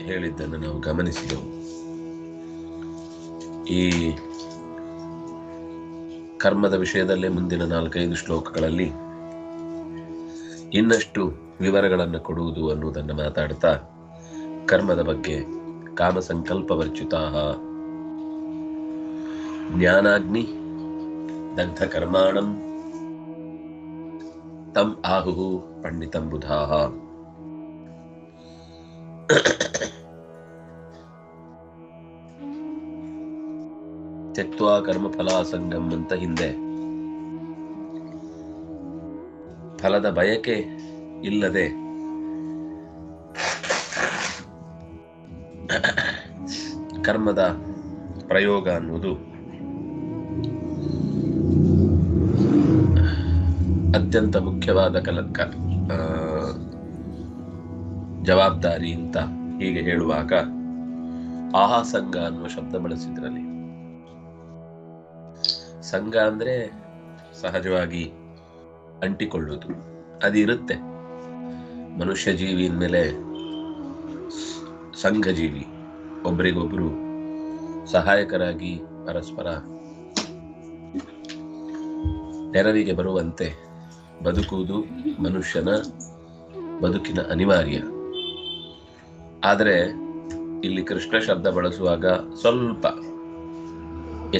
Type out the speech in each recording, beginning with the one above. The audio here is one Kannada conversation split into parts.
ಹೇಳಿದ್ದನ್ನು ನಾವು ಗಮನಿಸಿದೆವು. ಈ ಕರ್ಮದ ವಿಷಯದಲ್ಲೇ ಮುಂದಿನ 4-5 ಶ್ಲೋಕಗಳಲ್ಲಿ ಇನ್ನಷ್ಟು ವಿವರಗಳನ್ನು ಕೊಡುವುದು ಅನ್ನುವುದನ್ನು ಮಾತಾಡ್ತಾ ಕರ್ಮದ ಬಗ್ಗೆ ಕಾಮ ಸಂಕಲ್ಪ ವರ್ಜಿತಾ ಜ್ಞಾನಾಗ್ನಿ ದಗ್ಧ ಕರ್ಮಾಣಂ ತಂ ಆಹುಹು ಪಂಡಿತಂ ಬುಧಾಃ. ತ್ಯಕ್ತ್ವಾ ಕರ್ಮ ಫಲಾಸಂಗಂ ಅಂತ ಹಿಂದೆ ಫಲದ ಬಯಕೆ ಇಲ್ಲದೆ ಕರ್ಮದ ಪ್ರಯೋಗ ಅನ್ನುವುದು ಅತ್ಯಂತ ಮುಖ್ಯವಾದ ಜವಾಬ್ದಾರಿ ಅಂತ ಹೀಗೆ ಹೇಳುವಾಗ ಆಹಾಸಂಗ ಅನ್ನುವ ಶಬ್ದ ಬಳಸಿದ್ರಲ್ಲಿ. ಸಂಘ ಅಂದ್ರೆ ಸಹಜವಾಗಿ ಅಂಟಿಕೊಳ್ಳುವುದು, ಅದಿರುತ್ತೆ. ಮನುಷ್ಯ ಜೀವಿ ಮೇಲೆ ಸಂಘ ಜೀವಿ, ಒಬ್ಬರಿಗೊಬ್ರು ಸಹಾಯಕರಾಗಿ ಪರಸ್ಪರ ನೆರವಿಗೆ ಬರುವಂತೆ ಬದುಕುವುದು ಮನುಷ್ಯನ ಬದುಕಿನ ಅನಿವಾರ್ಯ. ಆದರೆ ಇಲ್ಲಿ ಕೃಷ್ಣ ಶಬ್ದ ಬಳಸುವಾಗ ಸ್ವಲ್ಪ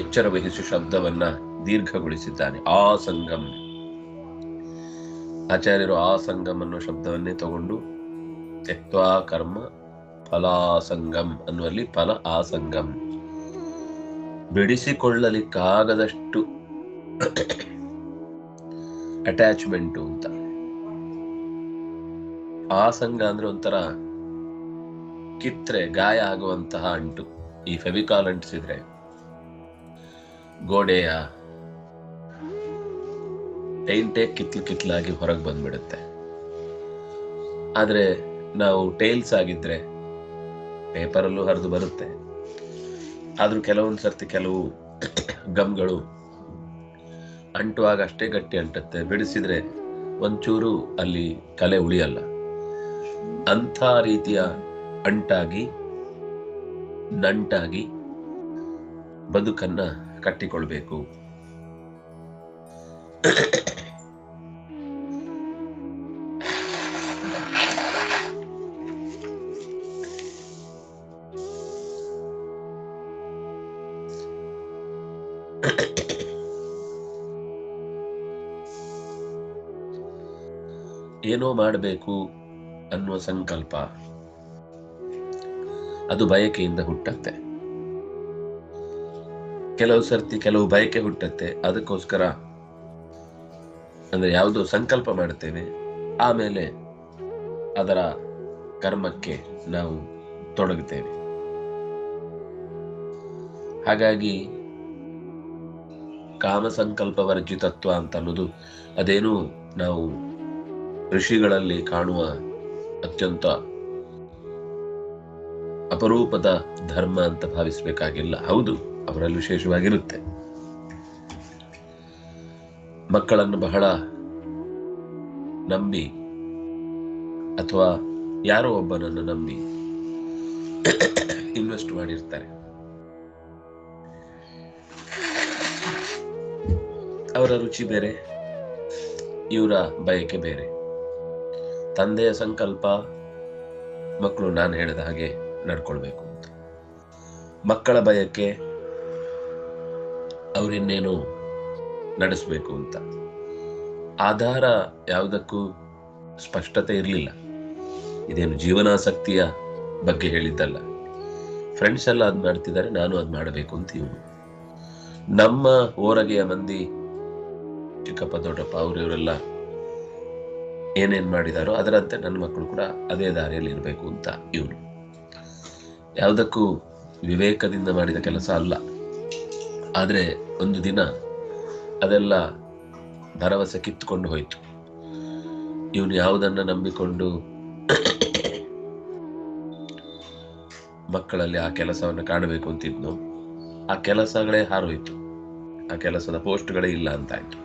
ಎಚ್ಚರ ವಹಿಸಿ ಶಬ್ದವನ್ನ ದೀರ್ಘಗೊಳಿಸಿದ್ದಾನೆ. ಆ ಸಂಗಮ್, ಆಚಾರ್ಯರು ಆ ಸಂಗಮ್ ಅನ್ನೋ ಶಬ್ದವನ್ನೇ ತಗೊಂಡು ತ್ಯಕ್ತ್ವಾ ಕರ್ಮ ಫಲಾಸಂಗಂ ಅನ್ನುವಲ್ಲಿ ಫಲ ಆಸಂಗಂ, ಬಿಡಿಸಿಕೊಳ್ಳಲಿಕ್ಕಾಗದಷ್ಟು ಅಟ್ಯಾಚ್ಮೆಂಟು ಅಂತ. ಆಸಂಗ ಅಂದ್ರೆ ಒಂಥರ ಕಿತ್ರೆ ಗಾಯ ಆಗುವಂತಹ ಅಂಟು. ಈ ಫೆವಿಕಾಲ್ ಅಂಟಿಸಿದ್ರೆ ಗೋಡೆಯ ಟೈಂಟೇ ಕಿತ್ಲಾಗಿ ಹೊರಗೆ ಬಂದ್ಬಿಡುತ್ತೆ. ಆದ್ರೆ ನಾವು ಟೈಲ್ಸ್ ಆಗಿದ್ರೆ ಪೇಪರಲ್ಲೂ ಹರಿದು ಬರುತ್ತೆ. ಆದ್ರೂ ಕೆಲವೊಂದು ಸರ್ತಿ ಕೆಲವು ಗಮ್ಗಳು ಅಂಟುವಾಗ ಅಷ್ಟೇ ಗಟ್ಟಿ ಅಂಟುತ್ತೆ, ಬಿಡಿಸಿದ್ರೆ ಒಂಚೂರು ಅಲ್ಲಿ ಕಲೆ ಉಳಿಯಲ್ಲ. ಅಂಥ ರೀತಿಯ ಅಂಟಾಗಿ ನಂಟಾಗಿ ಬದುಕನ್ನ ಕಟ್ಟಿಕೊಳ್ಬೇಕು. ಏನೋ ಮಾಡಬೇಕು ಅನ್ನುವ ಸಂಕಲ್ಪ ಅದು ಬಯಕೆಯಿಂದ ಹುಟ್ಟತ್ತೆ. ಕೆಲವು ಸರ್ತಿ ಕೆಲವು ಬಯಕೆ ಹುಟ್ಟತ್ತೆ, ಅದಕ್ಕೋಸ್ಕರ ಅಂದ್ರೆ ಯಾವುದೋ ಸಂಕಲ್ಪ ಮಾಡ್ತೇವೆ, ಆಮೇಲೆ ಅದರ ಕರ್ಮಕ್ಕೆ ನಾವು ತೊಡಗುತ್ತೇವೆ. ಹಾಗಾಗಿ ಕಾಮ ಸಂಕಲ್ಪ ವರ್ಜಿತತ್ವ ಅಂತ ಅನ್ನೋದು ಅದೇನು ನಾವು ಋಷಿಗಳಲ್ಲಿ ಕಾಣುವ ಅತ್ಯಂತ ಅಪರೂಪದ ಧರ್ಮ ಅಂತ ಭಾವಿಸಬೇಕಾಗಿಲ್ಲ. ಹೌದು, ಅವರಲ್ಲಿ ವಿಶೇಷವಾಗಿರುತ್ತೆ. ಮಕ್ಕಳನ್ನು ಬಹಳ ನಂಬಿ ಅಥವಾ ಯಾರೋ ಒಬ್ಬನನ್ನು ನಂಬಿ ಇನ್ವೆಸ್ಟ್ ಮಾಡಿರ್ತಾರೆ. ಅವರ ರುಚಿ ಬೇರೆ, ಇವರ ಬಯಕೆ ಬೇರೆ. ತಂದೆಯ ಸಂಕಲ್ಪ ಮಕ್ಕಳು ನಾನು ಹೇಳಿದ ಹಾಗೆ ನಡ್ಕೊಳ್ಬೇಕು ಅಂತ, ಮಕ್ಕಳ ಬಯಕೆ ಅವರಿನ್ನೇನು ನಡೆಸಬೇಕು ಅಂತ. ಆಧಾರ ಯಾವುದಕ್ಕೂ ಸ್ಪಷ್ಟತೆ ಇರಲಿಲ್ಲ. ಇದೇನು ಜೀವನಾಸಕ್ತಿಯ ಬಗ್ಗೆ ಹೇಳಿದ್ದಲ್ಲ. ಫ್ರೆಂಡ್ಸ್ ಎಲ್ಲ ಅದ್ ಮಾಡ್ತಿದ್ದಾರೆ, ನಾನು ಅದ್ ಮಾಡಬೇಕು ಅಂತ ಇವನು. ನಮ್ಮ ಓರಗೆಯ ಮಂದಿ ಚಿಕ್ಕಪ್ಪ ದೊಡ್ಡಪ್ಪ ಇವರೆಲ್ಲ ಏನೇನ್ ಮಾಡಿದಾರೋ ಅದರಂತೆ ನನ್ನ ಮಕ್ಕಳು ಕೂಡ ಅದೇ ದಾರಿಯಲ್ಲಿ ಇರಬೇಕು ಅಂತ ಇವನು. ಯಾವುದಕ್ಕೂ ವಿವೇಕದಿಂದ ಮಾಡಿದ ಕೆಲಸ ಅಲ್ಲ. ಆದ್ರೆ ಒಂದು ದಿನ ಅದೆಲ್ಲ ಭರವಸೆ ಕಿತ್ತುಕೊಂಡು ಹೋಯ್ತು. ಇವನು ಯಾವುದನ್ನ ನಂಬಿಕೊಂಡು ಮಕ್ಕಳಲ್ಲಿ ಆ ಕೆಲಸವನ್ನು ಕಾಣಬೇಕು ಅಂತಿದ್ನೋ ಆ ಕೆಲಸಗಳೇ ಹಾರೋಯ್ತು, ಆ ಕೆಲಸದ ಪೋಸ್ಟ್ಗಳೇ ಇಲ್ಲ ಅಂತಾಯ್ತು.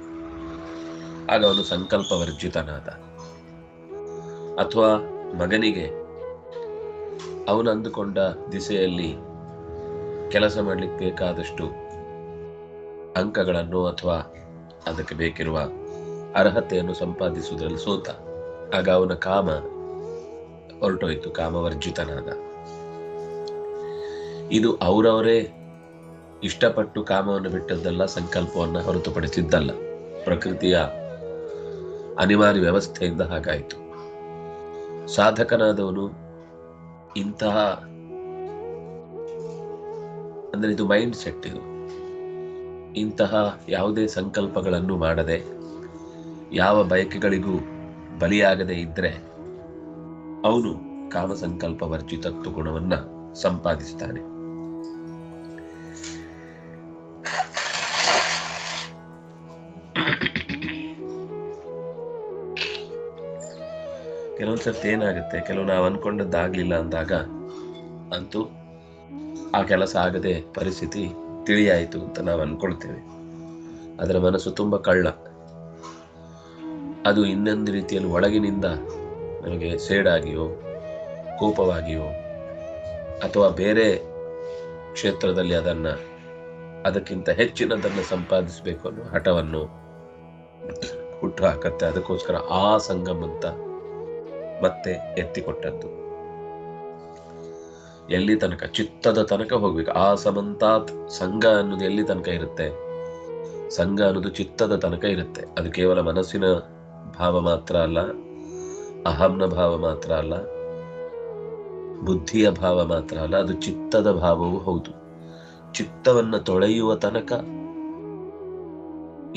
ಆಗ ಅವನು ಸಂಕಲ್ಪ ವರ್ಜಿತನಾದ. ಅಥವಾ ಮಗನಿಗೆ ಅವನು ಅಂದುಕೊಂಡ ದಿಸೆಯಲ್ಲಿ ಕೆಲಸ ಮಾಡಲಿಕ್ಕೆ ಬೇಕಾದಷ್ಟು ಅಂಕಗಳನ್ನು ಅಥವಾ ಅದಕ್ಕೆ ಬೇಕಿರುವ ಅರ್ಹತೆಯನ್ನು ಸಂಪಾದಿಸುವುದರಲ್ಲಿ ಸೋತ. ಆಗ ಅವನ ಕಾಮ ಹೊರಟೋಯ್ತು, ಕಾಮವರ್ಜಿತನಾದ. ಇದು ಅವರವರೇ ಇಷ್ಟಪಟ್ಟು ಕಾಮವನ್ನು ಬಿಟ್ಟದ್ದಲ್ಲ, ಸಂಕಲ್ಪವನ್ನು ಹೊರತುಪಡಿಸಿದ್ದಲ್ಲ, ಪ್ರಕೃತಿಯ ಅನಿವಾರ್ಯ ವ್ಯವಸ್ಥೆಯಿಂದ ಹಾಗಾಯಿತು. ಸಾಧಕನಾದವನು ಇಂತಹ, ಅಂದ್ರೆ ಇದು ಮೈಂಡ್ ಸೆಟ್, ಇದು ಇಂತಹ ಯಾವುದೇ ಸಂಕಲ್ಪಗಳನ್ನು ಮಾಡದೆ ಯಾವ ಬಯಕೆಗಳಿಗೂ ಬಲಿಯಾಗದೆ ಇದ್ರೆ ಅವನು ಕಾಮ ಸಂಕಲ್ಪ ವರ್ಜಿತತ್ವ ಗುಣವನ್ನ ಸಂಪಾದಿಸ್ತಾನೆ. ಕೆಲವೊಂದ್ಸರ್ತಿ ಏನಾಗುತ್ತೆ, ಕೆಲವು ನಾವು ಅನ್ಕೊಂಡದ್ದಾಗ್ಲಿಲ್ಲ ಅಂದಾಗ ಅಂತೂ ಆ ಕೆಲಸ ಆಗದೆ ಪರಿಸ್ಥಿತಿ ತಿಳಿಯಾಯಿತು ಅಂತ ನಾವು ಅನ್ಕೊಳ್ತೇವೆ. ಅದರ ಮನಸ್ಸು ತುಂಬ ಕಳ್ಳ. ಅದು ಇನ್ನೊಂದು ರೀತಿಯಲ್ಲಿ ಒಳಗಿನಿಂದ ನಮಗೆ ಸೇಡಾಗಿಯೋ ಕೋಪವಾಗಿಯೋ ಅಥವಾ ಬೇರೆ ಕ್ಷೇತ್ರದಲ್ಲಿ ಅದಕ್ಕಿಂತ ಹೆಚ್ಚಿನದನ್ನು ಸಂಪಾದಿಸಬೇಕು ಅನ್ನೋ ಹಠವನ್ನು ಹುಟ್ಟು ಹಾಕತ್ತೆ. ಅದಕ್ಕೋಸ್ಕರ ಆ ಸಂಗಮ ಅಂತ ಮತ್ತೆ ಎತ್ತಿಕೊಟ್ಟದ್ದು. ಎಲ್ಲಿ ತನಕ? ಚಿತ್ತದ ತನಕ ಹೋಗ್ಬೇಕು. ಆ ಸಮಂತಾತ್ ಸಂಘ ಅನ್ನೋದು ಎಲ್ಲಿ ತನಕ ಇರುತ್ತೆ? ಸಂಘ ಅನ್ನೋದು ಚಿತ್ತದ ತನಕ ಇರುತ್ತೆ. ಅದು ಕೇವಲ ಮನಸ್ಸಿನ ಭಾವ ಮಾತ್ರ ಅಲ್ಲ, ಅಹಂನ ಭಾವ ಮಾತ್ರ ಅಲ್ಲ, ಬುದ್ಧಿಯ ಭಾವ ಮಾತ್ರ ಅಲ್ಲ, ಅದು ಚಿತ್ತದ ಭಾವವೂ ಹೌದು. ಚಿತ್ತವನ್ನ ತೊಳೆಯುವ ತನಕ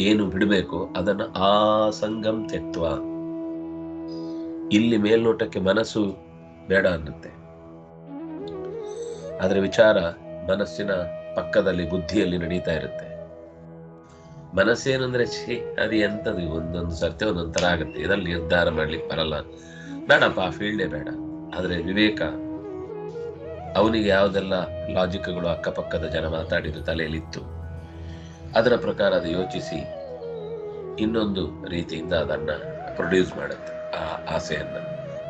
ಏನು ಬಿಡಬೇಕು ಅದನ್ನ ಆ ಸಂಗಮ್ ತೆಕ್ತ್ವ. ಇಲ್ಲಿ ಮೇಲ್ನೋಟಕ್ಕೆ ಮನಸ್ಸು ಬೇಡ ಅನ್ನುತ್ತೆ, ಆದ್ರೆ ವಿಚಾರ ಮನಸ್ಸಿನ ಪಕ್ಕದಲ್ಲಿ ಬುದ್ಧಿಯಲ್ಲಿ ನಡೀತಾ ಇರುತ್ತೆ. ಮನಸ್ಸೇನಂದ್ರೆ ಅದು ಎಂತದು, ಒಂದೊಂದು ಸರ್ತಿ ಒಂದೊಂದು ತರ ಆಗುತ್ತೆ. ಇದ್ರಲ್ಲಿ ನಿರ್ಧಾರ ಮಾಡ್ಲಿಕ್ಕೆ ಬರಲ್ಲ, ಬೇಡಪ್ಪ ಆ ಫೀಲ್ಡೇ ಬೇಡ. ಆದ್ರೆ ವಿವೇಕ ಅವನಿಗೆ ಯಾವುದೆಲ್ಲ ಲಾಜಿಕ್ಗಳು ಅಕ್ಕಪಕ್ಕದ ಜನ ಮಾತಾಡಿದ್ರು ತಲೆಯಲ್ಲಿತ್ತು, ಅದರ ಪ್ರಕಾರ ಅದು ಯೋಚಿಸಿ ಇನ್ನೊಂದು ರೀತಿಯಿಂದ ಅದನ್ನ ಪ್ರೊಡ್ಯೂಸ್ ಮಾಡುತ್ತೆ. ಆ ಆಸೆಯನ್ನ,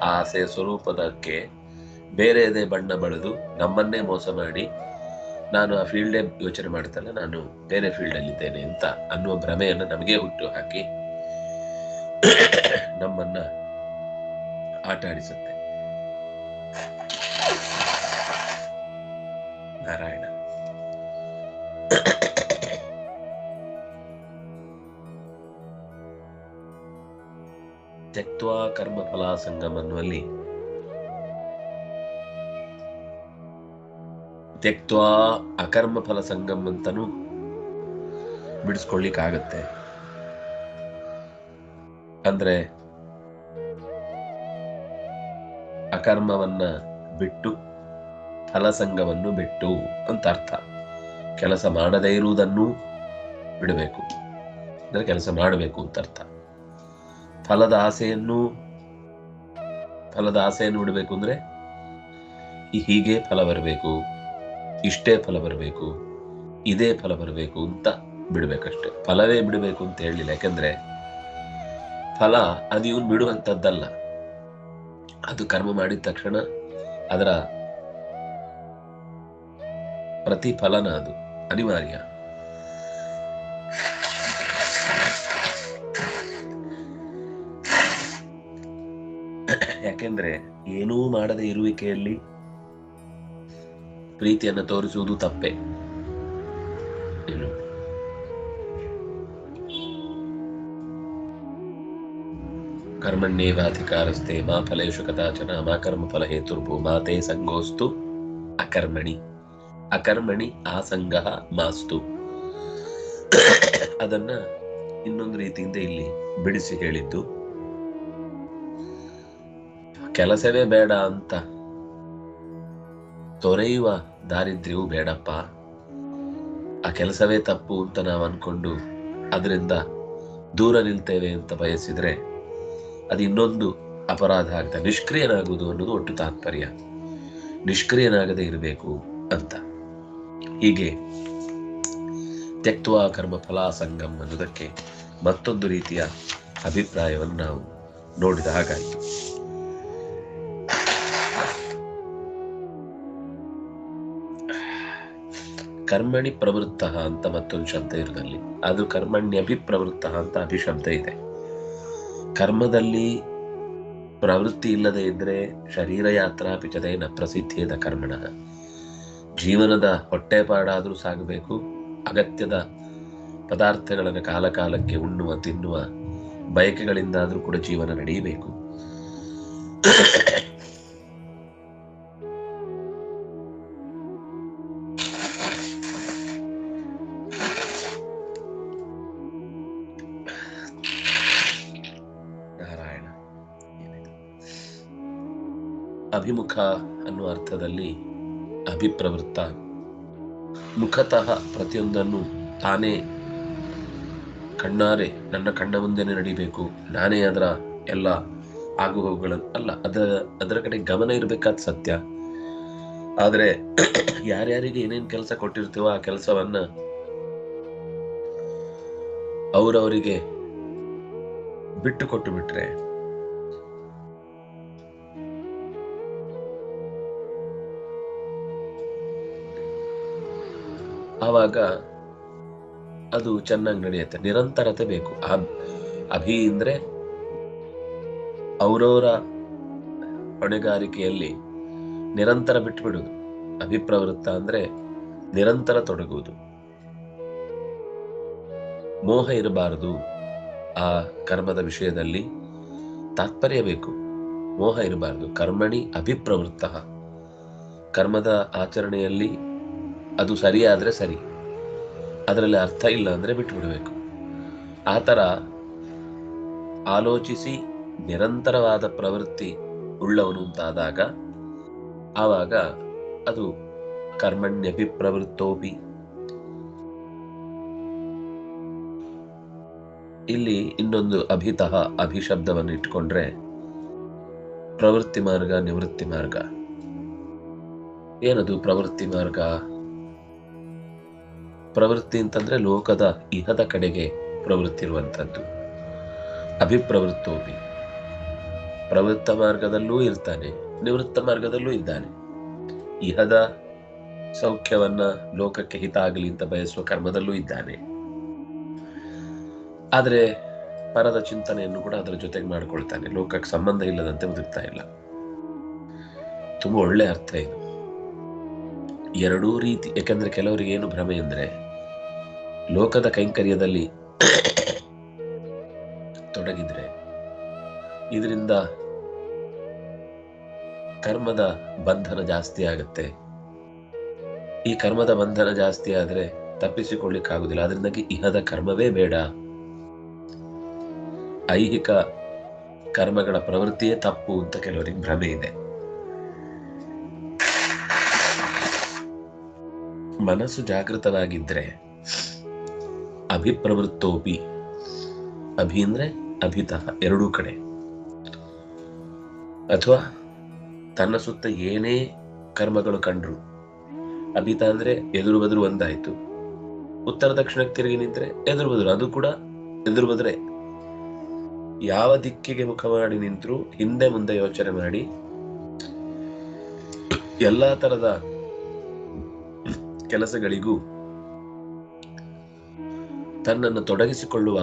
ಆ ಆಸೆಯ ಸ್ವರೂಪದಕ್ಕೆ ಬೇರೆದೇ ಬಣ್ಣ ಬಳಿದು ನಮ್ಮನ್ನೇ ಮೋಸ ಮಾಡಿ, ನಾನು ಆ ಫೀಲ್ಡೇ ಯೋಚನೆ ಮಾಡ್ತಲ್ಲ, ನಾನು ಬೇರೆ ಫೀಲ್ಡಲ್ಲಿದ್ದೇನೆ ಅಂತ ಅನ್ನುವ ಭ್ರಮೆಯನ್ನು ನಮಗೆ ಹುಟ್ಟು ಹಾಕಿ ನಮ್ಮನ್ನ ಆಟ ಆಡಿಸುತ್ತೆ. ನಾರಾಯಣ. ತ್ಯಕ್ತ್ವಾ ಕರ್ಮ ಫಲ ಸಂಗಮ ಅನ್ನುವಲ್ಲಿ ತ್ಯಕ್ತ್ವಾ ಅಕರ್ಮ ಫಲ ಸಂಗಮ್ ಅಂತನೂ ಬಿಡಿಸ್ಕೊಳ್ಳಿಕ್ಕಾಗತ್ತೆ. ಅಂದ್ರೆ ಅಕರ್ಮವನ್ನ ಬಿಟ್ಟು ಫಲಸಂಗವನ್ನು ಬಿಟ್ಟು ಅಂತ ಅರ್ಥ. ಕೆಲಸ ಮಾಡದೇ ಇರುವುದನ್ನು ಬಿಡಬೇಕು ಅಂದ್ರೆ ಕೆಲಸ ಮಾಡಬೇಕು ಅಂತ ಅರ್ಥ. ಫಲದ ಆಸೆಯನ್ನು ಬಿಡಬೇಕು ಅಂದ್ರೆ ಹೀಗೆ ಫಲ ಬರಬೇಕು, ಇಷ್ಟೇ ಫಲ ಬರಬೇಕು, ಇದೇ ಫಲ ಬರಬೇಕು ಅಂತ ಬಿಡ್ಬೇಕಷ್ಟೆ. ಫಲವೇ ಬಿಡಬೇಕು ಅಂತ ಹೇಳಲಿಲ್ಲ, ಯಾಕಂದ್ರೆ ಫಲ ಅದು ಇವನು ಬಿಡುವಂಥದ್ದಲ್ಲ. ಅದು ಕರ್ಮ ಮಾಡಿದ ತಕ್ಷಣ ಅದರ ಪ್ರತಿಫಲನ ಅದು ಅನಿವಾರ್ಯ. ಯಾಕೆಂದ್ರೆ ಏನೂ ಮಾಡದೆ ಇರುವಿಕೆಯಲ್ಲಿ ಪ್ರೀತಿಯನ್ನು ತೋರಿಸುವುದು ತಪ್ಪೆ. ಕರ್ಮಣ್ಯೇವಾಧಿಕಾರಸ್ತೆ ಮಾ ಫಲೇಷು ಕದಾಚನ ಮಾ ಕರ್ಮ ಫಲ ಹೇತುರ್ಭೂ ಮಾತೆ ಸಂಗೋಸ್ತು ಅಕರ್ಮಣಿ. ಅಕರ್ಮಣಿ ಆಸಂಗ ಮಾಸ್ತು. ಅದನ್ನ ಇನ್ನೊಂದು ರೀತಿಯಿಂದ ಇಲ್ಲಿ ಬಿಡಿಸಿ ಹೇಳಿದ್ದು, ಕೆಲಸವೇ ಬೇಡ ಅಂತ ತೊರೆಯುವ ದಾರಿದ್ರ್ಯವೂ ಬೇಡಪ್ಪ. ಆ ಕೆಲಸವೇ ತಪ್ಪು ಅಂತ ನಾವು ಅನ್ಕೊಂಡು ಅದರಿಂದ ದೂರ ನಿಲ್ತೇವೆ ಅಂತ ಬಯಸಿದ್ರೆ ಅದು ಇನ್ನೊಂದು ಅಪರಾಧ ಆಗ್ತದೆ. ನಿಷ್ಕ್ರಿಯನಾಗುವುದು ಅನ್ನೋದು ಒಟ್ಟು ತಾತ್ಪರ್ಯ. ನಿಷ್ಕ್ರಿಯನಾಗದೆ ಇರಬೇಕು ಅಂತ. ಹೀಗೆ ತ್ಯಕ್ತ್ವಾ ಕರ್ಮ ಫಲ ಸಂಗಮ್ ಅನ್ನೋದಕ್ಕೆ ಮತ್ತೊಂದು ರೀತಿಯ ಅಭಿಪ್ರಾಯವನ್ನು ನಾವು ನೋಡಿದ ಹಾಗಾಯಿತು. ಕರ್ಮಣಿ ಪ್ರವೃತ್ತ ಅಂತ ಮತ್ತೊಂದು ಶಬ್ದ ಇರೋದಲ್ಲಿ, ಅದು ಕರ್ಮಣ್ಯಭಿಪ್ರವೃತ್ತ ಅಂತ ಅಭಿಶಬ್ದ ಇದೆ. ಕರ್ಮದಲ್ಲಿ ಪ್ರವೃತ್ತಿ ಇಲ್ಲದೆ ಇದ್ರೆ ಶರೀರ ಯಾತ್ರಾ ಪಿಚದೇನ ಪ್ರಸಿದ್ಧಿಯದ ಕರ್ಮಣ, ಜೀವನದ ಹೊಟ್ಟೆಪಾಡಾದ್ರೂ ಸಾಗಬೇಕು, ಅಗತ್ಯದ ಪದಾರ್ಥಗಳನ್ನು ಕಾಲ ಕಾಲಕ್ಕೆ ಉಣ್ಣುವ ತಿನ್ನುವ ಬಯಕೆಗಳಿಂದಾದ್ರೂ ಕೂಡ ಜೀವನ ನಡೆಯಬೇಕು. ನಾರಾಯಣ. ಅಭಿಮುಖ ಅನ್ನುವ ಅರ್ಥದಲ್ಲಿ ಅಭಿಪ್ರವೃತ್ತ, ಮುಖತಃ ಪ್ರತಿಯೊಂದನ್ನು ತಾನೇ ಕಣ್ಣಾರೆ ನನ್ನ ಕಣ್ಣ ಮುಂದೆನೆ ನಡಿಬೇಕು, ನಾನೇ ಅದರ ಎಲ್ಲ ಆಗುಹೋಗುಗಳನ್ನು ಅಲ್ಲ, ಅದರ ಕಡೆ ಗಮನ ಇರಬೇಕಾದ ಸತ್ಯ. ಆದ್ರೆ ಯಾರ್ಯಾರಿಗೆ ಏನೇನ್ ಕೆಲಸ ಕೊಟ್ಟಿರ್ತೀವೋ ಆ ಕೆಲಸವನ್ನ ಅವರವರಿಗೆ ಬಿಟ್ಟು ಕೊಟ್ಟು ಬಿಟ್ರೆ ಆವಾಗ ಅದು ಚೆನ್ನಾಗಿ ನಡೆಯುತ್ತೆ. ನಿರಂತರತೆ ಬೇಕು. ಅಭಿ ಅಂದ್ರೆ ಅವರವರ ಹೊಣೆಗಾರಿಕೆಯಲ್ಲಿ ನಿರಂತರ ಬಿಟ್ಟುಬಿಡುವುದು. ಅಭಿಪ್ರವೃತ್ತ ಅಂದ್ರೆ ನಿರಂತರ ತೊಡಗುವುದು. ಮೋಹ ಇರಬಾರದು ಆ ಕರ್ಮದ ವಿಷಯದಲ್ಲಿ, ತಾತ್ಪರ್ಯ ಬೇಕು, ಮೋಹ ಇರಬಾರದು. ಕರ್ಮಣಿ ಅಭಿಪ್ರವೃತ್ತ, ಕರ್ಮದ ಆಚರಣೆಯಲ್ಲಿ ಅದು ಸರಿಯಾದ್ರೆ ಸರಿ, ಅದರಲ್ಲಿ ಅರ್ಥ ಇಲ್ಲ ಅಂದ್ರೆ ಬಿಟ್ಟು ಬಿಡಬೇಕು. ಆ ತರ ಆಲೋಚಿಸಿ ನಿರಂತರವಾದ ಪ್ರವೃತ್ತಿ ಉಳ್ಳವನು ಅಂತಾದಾಗ ಆವಾಗ ಅದು ಕರ್ಮಣ್ಯಭಿಪ್ರವೃತ್ತೋಪಿ. ಇಲ್ಲಿ ಇನ್ನೊಂದು ಅಭಿತಃ ಅಭಿಶಬ್ದವನ್ನು ಇಟ್ಕೊಂಡ್ರೆ ಪ್ರವೃತ್ತಿ ಮಾರ್ಗ, ನಿವೃತ್ತಿ ಮಾರ್ಗ. ಏನದು ಪ್ರವೃತ್ತಿ ಮಾರ್ಗ? ಪ್ರವೃತ್ತಿ ಅಂತಂದ್ರೆ ಲೋಕದ ಇಹದ ಕಡೆಗೆ ಪ್ರವೃತ್ತಿ ಇರುವಂತದ್ದು. ಅಭಿಪ್ರವೃತ್ತೋಪಿ, ಪ್ರವೃತ್ತ ಮಾರ್ಗದಲ್ಲೂ ಇರ್ತಾನೆ, ನಿವೃತ್ತ ಮಾರ್ಗದಲ್ಲೂ ಇದ್ದಾನೆ. ಇಹದ ಸೌಖ್ಯವನ್ನ, ಲೋಕಕ್ಕೆ ಹಿತ ಆಗಲಿ ಅಂತ ಬಯಸುವ ಕರ್ಮದಲ್ಲೂ ಇದ್ದಾನೆ. ಆದ್ರೆ ಪರದ ಚಿಂತನೆಯನ್ನು ಕೂಡ ಅದರ ಜೊತೆಗೆ ಮಾಡ್ಕೊಳ್ತಾನೆ, ಲೋಕಕ್ಕೆ ಸಂಬಂಧ ಇಲ್ಲದಂತೆ ಬದುಕ್ತಾ ಇಲ್ಲ. ತುಂಬಾ ಒಳ್ಳೆ ಅರ್ಥ ಇದು. ಎರಡೂ ರೀತಿ. ಯಾಕಂದ್ರೆ ಕೆಲವರಿಗೆ ಏನು ಭ್ರಮೆ ಅಂದ್ರೆ ಲೋಕದ ಕೈಂಕರ್ಯದಲ್ಲಿ ತೊಡಗಿದ್ರೆ ಇದರಿಂದ ಕರ್ಮದ ಬಂಧನ ಜಾಸ್ತಿ ಆಗುತ್ತೆ. ಈ ಕರ್ಮದ ಬಂಧನ ಜಾಸ್ತಿ ಆದ್ರೆ ತಪ್ಪಿಸಿಕೊಳ್ಳಿಕ್ಕಾಗುದಿಲ್ಲ, ಅದರಿಂದಾಗಿ ಇಹದ ಕರ್ಮವೇ ಬೇಡ, ಐಹಿಕ ಕರ್ಮಗಳ ಪ್ರವೃತ್ತಿಯೇ ತಪ್ಪು ಅಂತ ಕೆಲವರಿಗೆ ಭ್ರಮೆ ಇದೆ. ಮನಸ್ಸು ಜಾಗೃತವಾಗಿದ್ರೆ ಅಭಿಪ್ರವೃತ್ತೋಪಿ, ಅಭಿ ಅಂದ್ರೆ ಅಭಿತಃ ಎರಡೂ ಕಡೆ, ಅಥವಾ ತನ್ನ ಸುತ್ತ ಏನೇ ಕರ್ಮಗಳು ಕಂಡ್ರು, ಅಭಿತ ಅಂದ್ರೆ ಎದುರು ಬದುರು ಒಂದಾಯ್ತು, ಉತ್ತರ ದಕ್ಷಿಣಕ್ಕೆ ತಿರುಗಿ ನಿಂತ್ರೆ ಎದುರು ಬದುರು, ಅದು ಕೂಡ ಎದುರು ಬದ್ರೆ. ಯಾವ ದಿಕ್ಕಿಗೆ ಮುಖ ಮಾಡಿ ನಿಂತರೂ ಹಿಂದೆ ಮುಂದೆ ಯೋಚನೆ ಮಾಡಿ ಎಲ್ಲಾ ತರದ ಕೆಲಸಗಳಿಗೂ ತನ್ನನ್ನು ತೊಡಗಿಸಿಕೊಳ್ಳುವ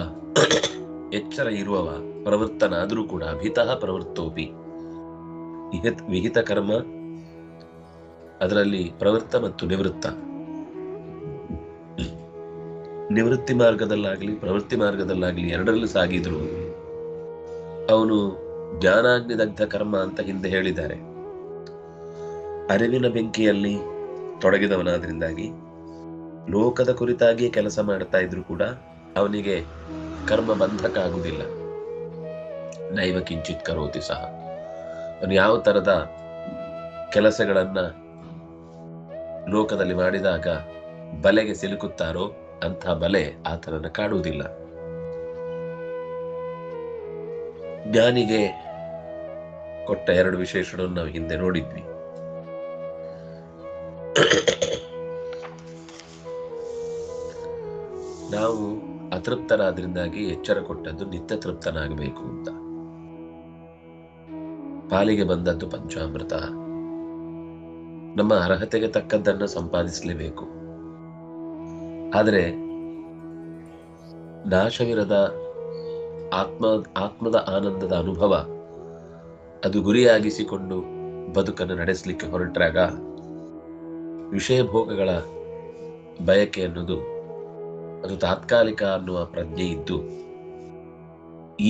ಎಚ್ಚರ ಇರುವವ ಪ್ರವೃತ್ತನಾದರೂ ಕೂಡ ಅಭಿತಃ ಪ್ರವೃತ್ತೋಪಿ. ವಿಹಿತ ಕರ್ಮ, ಅದರಲ್ಲಿ ಪ್ರವೃತ್ತ ಮತ್ತು ನಿವೃತ್ತ. ನಿವೃತ್ತಿ ಮಾರ್ಗದಲ್ಲಾಗ್ಲಿ ಪ್ರವೃತ್ತಿ ಮಾರ್ಗದಲ್ಲಾಗ್ಲಿ ಎರಡರಲ್ಲೂ ಸಾಗಿದ್ರು ಅವನು ಜ್ಞಾನಾಗ್ನಿದಗ್ಧ ಕರ್ಮ ಅಂತ ಹಿಂದೆ ಹೇಳಿದ್ದಾರೆ. ಅರಿವಿನ ಬೆಂಕಿಯಲ್ಲಿ ತೊಡಗಿದವನಾದ್ರಿಂದಾಗಿ ಲೋಕದ ಕುರಿತಾಗಿಯೇ ಕೆಲಸ ಮಾಡ್ತಾ ಇದ್ರು ಕೂಡ ಅವನಿಗೆ ಕರ್ಮ ಬಂಧಕ ಆಗುವುದಿಲ್ಲ. ನೈವ ಕಿಂಚಿತ್ ಕರೋತಿ ಸಹ. ಅವನು ಯಾವ ತರದ ಕೆಲಸಗಳನ್ನ ಲೋಕದಲ್ಲಿ ಮಾಡಿದಾಗ ಬಲೆಗೆ ಸಿಲುಕುತ್ತಾರೋ ಅಂಥ ಬಲೆ ಆತನನ್ನ ಕಾಡುವುದಿಲ್ಲ. ಜ್ಞಾನಿಗೆ ಕೊಟ್ಟ ಎರಡು ವಿಶೇಷಣವನ್ನು ನಾವು ಹಿಂದೆ ನೋಡಿದ್ವಿ. ನಾವು ಅತೃಪ್ತರಾದ್ರಿಂದಾಗಿ ಎಚ್ಚರ ಕೊಟ್ಟದ್ದು ನಿತ್ಯ ತೃಪ್ತನಾಗಬೇಕು ಅಂತ. ಪಾಲಿಗೆ ಬಂದದ್ದು ಪಂಚಾಮೃತ, ನಮ್ಮ ಅರ್ಹತೆಗೆ ತಕ್ಕದ್ದನ್ನ ಸಂಪಾದಿಸಲೇಬೇಕು. ಆದರೆ ನಾಶವಿರದ ಆತ್ಮದ ಆನಂದದ ಅನುಭವ ಅದು ಗುರಿಯಾಗಿಸಿಕೊಂಡು ಬದುಕನ್ನು ನಡೆಸಲಿಕ್ಕೆ ಹೊರಟಾಗ ವಿಷಯ ಭೋಗಗಳ ಬಯಕೆ ಅನ್ನೋದು ಅದು ತಾತ್ಕಾಲಿಕ ಅನ್ನುವ ಪ್ರಜ್ಞೆ ಇದ್ದು,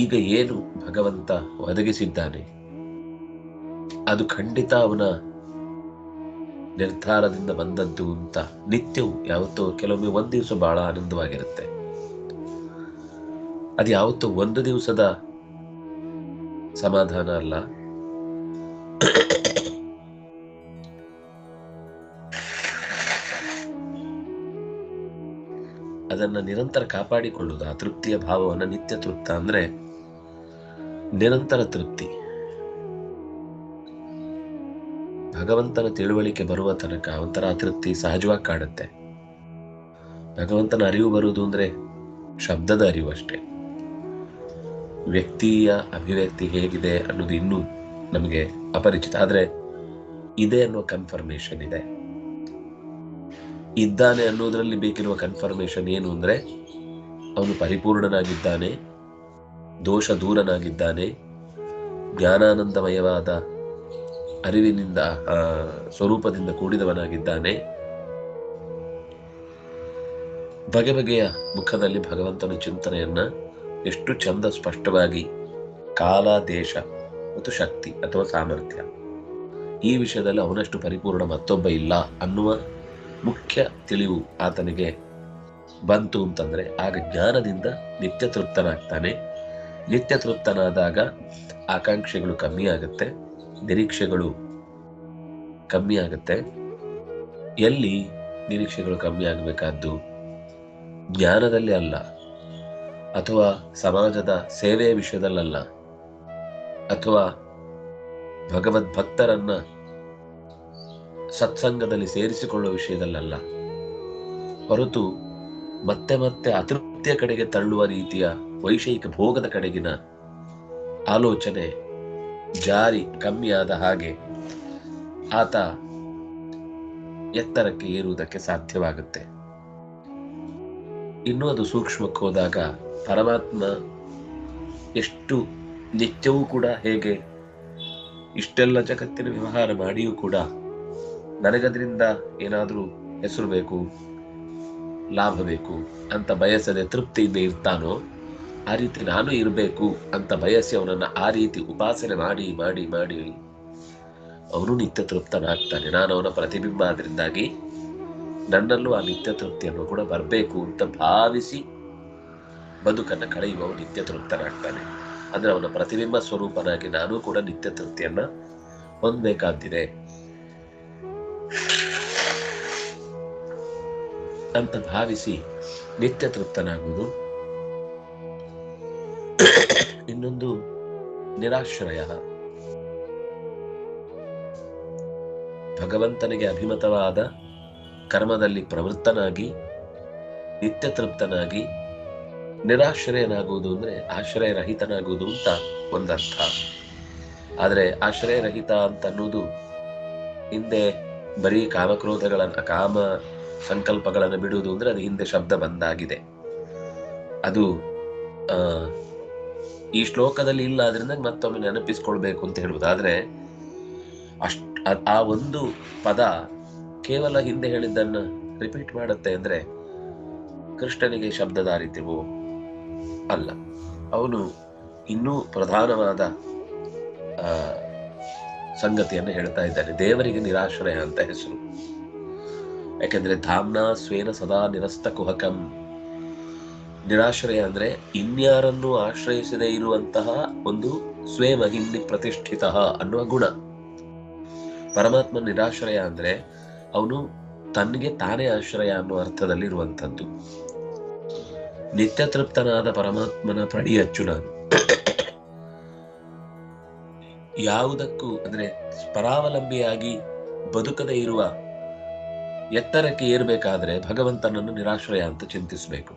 ಈಗ ಏನು ಭಗವಂತ ಒದಗಿಸಿದ್ದಾನೆ ಅದು ಖಂಡಿತ ಅವನ ನಿರ್ಧಾರದಿಂದ ಬಂದದ್ದು ಅಂತ ನಿತ್ಯವೂ ಯಾವತ್ತೋ ಕೆಲವೊಮ್ಮೆ ಒಂದು ದಿವಸ ಬಹಳ ಆನಂದವಾಗಿರುತ್ತೆ. ಅದು ಯಾವತ್ತೂ ಒಂದು ದಿವಸದ ಸಮಾಧಾನ ಅಲ್ಲ. ಅದನ್ನ ನಿರಂತರ ಕಾಪಾಡಿಕೊಳ್ಳುವುದು, ಆ ತೃಪ್ತಿಯ ಭಾವವನ್ನು. ನಿತ್ಯ ತೃಪ್ತ ಅಂದ್ರೆ ನಿರಂತರ ತೃಪ್ತಿ. ಭಗವಂತನ ತಿಳುವಳಿಕೆ ಬರುವ ತನಕ ಒಂಥರ ತೃಪ್ತಿ ಸಹಜವಾಗಿ ಕಾಡುತ್ತೆ. ಭಗವಂತನ ಅರಿವು ಬರುವುದು ಅಂದ್ರೆ ಶಬ್ದದ ಅರಿವು ಅಷ್ಟೇ. ವ್ಯಕ್ತಿಯ ಅಭಿವ್ಯಕ್ತಿ ಹೇಗಿದೆ ಅನ್ನೋದು ಇನ್ನೂ ನಮಗೆ ಅಪರಿಚಿತ. ಆದ್ರೆ ಇದೆ ಅನ್ನುವ ಕನ್ಫರ್ಮೇಶನ್ ಇದೆ. ಇದ್ದಾನೆ ಅನ್ನೋದ್ರಲ್ಲಿ ಬೇಕಿರುವ ಕನ್ಫರ್ಮೇಶನ್ ಏನು ಅಂದ್ರೆ ಅವನು ಪರಿಪೂರ್ಣನಾಗಿದ್ದಾನೆ, ದೋಷ ದೂರನಾಗಿದ್ದಾನೆ, ಜ್ಞಾನಾನಂದಮಯವಾದ ಅರಿವಿನಿಂದ ಸ್ವರೂಪದಿಂದ ಕೂಡಿದವನಾಗಿದ್ದಾನೆ. ಬಗೆ ಬಗೆಯ ಮುಖದಲ್ಲಿ ಭಗವಂತನ ಚಿಂತನೆಯನ್ನ ಎಷ್ಟು ಚಂದ ಸ್ಪಷ್ಟವಾಗಿ ಕಾಲ, ದೇಶ ಮತ್ತು ಶಕ್ತಿ ಅಥವಾ ಸಾಮರ್ಥ್ಯ ಈ ವಿಷಯದಲ್ಲಿ ಅವನಷ್ಟು ಪರಿಪೂರ್ಣ ಮತ್ತೊಬ್ಬ ಇಲ್ಲ ಅನ್ನುವ ಮುಖ್ಯ ತಿಳಿವು ಆತನಿಗೆ ಬಂತು ಅಂತಂದ್ರೆ ಆಗ ಜ್ಞಾನದಿಂದ ನಿತ್ಯ ತೃಪ್ತನಾಗ್ತಾನೆ. ನಿತ್ಯ ತೃಪ್ತನಾದಾಗ ಆಕಾಂಕ್ಷೆಗಳು ಕಮ್ಮಿ ಆಗುತ್ತೆ, ನಿರೀಕ್ಷೆಗಳು ಕಮ್ಮಿ ಆಗುತ್ತೆ. ಎಲ್ಲಿ ನಿರೀಕ್ಷೆಗಳು ಕಮ್ಮಿ ಆಗಬೇಕಾದ್ದು ಜ್ಞಾನದಲ್ಲಿ ಅಲ್ಲ, ಅಥವಾ ಸಮಾಜದ ಸೇವೆಯ ವಿಷಯದಲ್ಲಲ್ಲ, ಅಥವಾ ಭಗವದ್ ಭಕ್ತರನ್ನ ಸತ್ಸಂಗದಲ್ಲಿ ಸೇರಿಸಿಕೊಳ್ಳುವ ವಿಷಯದಲ್ಲಲ್ಲ, ಹೊರತು ಮತ್ತೆ ಮತ್ತೆ ಅತೃಪ್ತಿಯ ಕಡೆಗೆ ತಳ್ಳುವ ರೀತಿಯ ವೈಷಯಿಕ ಭೋಗದ ಕಡೆಗಿನ ಆಲೋಚನೆ ಜಾರಿ ಕಮ್ಮಿಯಾದ ಹಾಗೆ ಆತ ಎತ್ತರಕ್ಕೆ ಏರುವುದಕ್ಕೆ ಸಾಧ್ಯವಾಗುತ್ತೆ. ಇನ್ನೂ ಅದು ಸೂಕ್ಷ್ಮಕ್ಕೆ ಹೋದಾಗ ಪರಮಾತ್ಮ ಎಷ್ಟು ನಿತ್ಯವೂ ಕೂಡ ಹೇಗೆ ಇಷ್ಟೆಲ್ಲ ಜಗತ್ತಿನ ವ್ಯವಹಾರ ಮಾಡಿಯೂ ಕೂಡ ನನಗದ್ರಿಂದ ಏನಾದರೂ ಹೆಸರು ಬೇಕು, ಲಾಭ ಬೇಕು ಅಂತ ಬಯಸದೆ ತೃಪ್ತಿಯಿಂದ ಇರ್ತಾನೋ ಆ ರೀತಿ ನಾನು ಇರಬೇಕು ಅಂತ ಬಯಸಿ ಅವನನ್ನ ಆ ರೀತಿ ಉಪಾಸನೆ ಮಾಡಿ ಮಾಡಿ ಮಾಡಿ ಅವನು ನಿತ್ಯ ತೃಪ್ತನಾಗ್ತಾನೆ. ನಾನು ಅವನ ಪ್ರತಿಬಿಂಬ, ಆದ್ರಿಂದಾಗಿ ನನ್ನಲ್ಲೂ ಆ ನಿತ್ಯ ತೃಪ್ತಿಯನ್ನು ಕೂಡ ಬರಬೇಕು ಅಂತ ಭಾವಿಸಿ ಬದುಕನ್ನು ಕಳೆಯುವವ ನಿತ್ಯ ತೃಪ್ತನಾಗ್ತಾನೆ. ಅಂದ್ರೆ ಅವನ ಪ್ರತಿಬಿಂಬ ಸ್ವರೂಪನಾಗಿ ನಾನು ಕೂಡ ನಿತ್ಯ ತೃಪ್ತಿಯನ್ನ ಹೊಂದಬೇಕಾದ್ದಿದೆ ಅಂತ ಭಾವಿಸಿ ನಿತ್ಯ ತೃಪ್ತನಾಗುವುದು. ಇನ್ನೊಂದು ನಿರಾಶ್ರಯ. ಭಗವಂತನಿಗೆ ಅಭಿಮತವಾದ ಕರ್ಮದಲ್ಲಿ ಪ್ರವೃತ್ತನಾಗಿ ನಿತ್ಯ ತೃಪ್ತನಾಗಿ ನಿರಾಶ್ರಯನಾಗುವುದು ಅಂದ್ರೆ ಆಶ್ರಯರಹಿತನಾಗುವುದು ಅಂತ ಒಂದರ್ಥ. ಆದ್ರೆ ಆಶ್ರಯರಹಿತ ಅಂತ ಅನ್ನೋದು ಹಿಂದೆ ಬರೀ ಕಾಮ ಸಂಕಲ್ಪಗಳನ್ನು ಬಿಡುವುದು ಅಂದ್ರೆ ಅದು ಹಿಂದೆ ಶಬ್ದ ಬಂದಾಗಿದೆ. ಅದು ಈ ಶ್ಲೋಕದಲ್ಲಿ ಇಲ್ಲ, ಆದ್ರಿಂದ ಮತ್ತೊಮ್ಮೆ ನೆನಪಿಸ್ಕೊಳ್ಬೇಕು ಅಂತ ಹೇಳುವುದು. ಆದ್ರೆ ಆ ಒಂದು ಪದ ಕೇವಲ ಹಿಂದೆ ಹೇಳಿದ್ದನ್ನ ರಿಪೀಟ್ ಮಾಡುತ್ತೆ ಅಂದ್ರೆ ಕೃಷ್ಣನಿಗೆ ಶಬ್ದದ ಅರಿತಿವು ಅಲ್ಲ. ಅವನು ಇನ್ನೂ ಪ್ರಧಾನವಾದ ಸಂಗತಿಯನ್ನು ಹೇಳ್ತಾ ಇದ್ದಾನೆ. ದೇವರಿಗೆ ನಿರಾಶ್ರಯ ಅಂತ ಹೆಸರು. ಯಾಕೆಂದ್ರೆ ಧಾಮ್ನಾ ಸ್ವೇನ ಸದಾ ನಿರಸ್ತ ಕುಹಕಂ. ನಿರಾಶ್ರಯ ಅಂದ್ರೆ ಇನ್ಯಾರನ್ನು ಆಶ್ರಯಿಸದೇ ಇರುವಂತಹ ಒಂದು ಸ್ವೇ ಮಹಿಮ್ನಿ ಪ್ರತಿಷ್ಠಿತ ಅನ್ನುವ ಗುಣ. ಪರಮಾತ್ಮ ನಿರಾಶ್ರಯ ಅಂದ್ರೆ ಅವನು ತನ್ಗೆ ತಾನೇ ಆಶ್ರಯ ಅನ್ನುವ ಅರ್ಥದಲ್ಲಿ ಇರುವಂಥದ್ದು. ನಿತ್ಯ ತೃಪ್ತನಾದ ಪರಮಾತ್ಮನ ಪಡಿ ಅಚ್ಚು ನಾನು. ಯಾವುದಕ್ಕೂ ಅಂದ್ರೆ ಪರಾವಲಂಬಿಯಾಗಿ ಬದುಕದೇ ಇರುವ ಎತ್ತರಕ್ಕೆ ಏರ್ಬೇಕಾದ್ರೆ ಭಗವಂತನನ್ನು ನಿರಾಶ್ರಯ ಅಂತ ಚಿಂತಿಸಬೇಕು.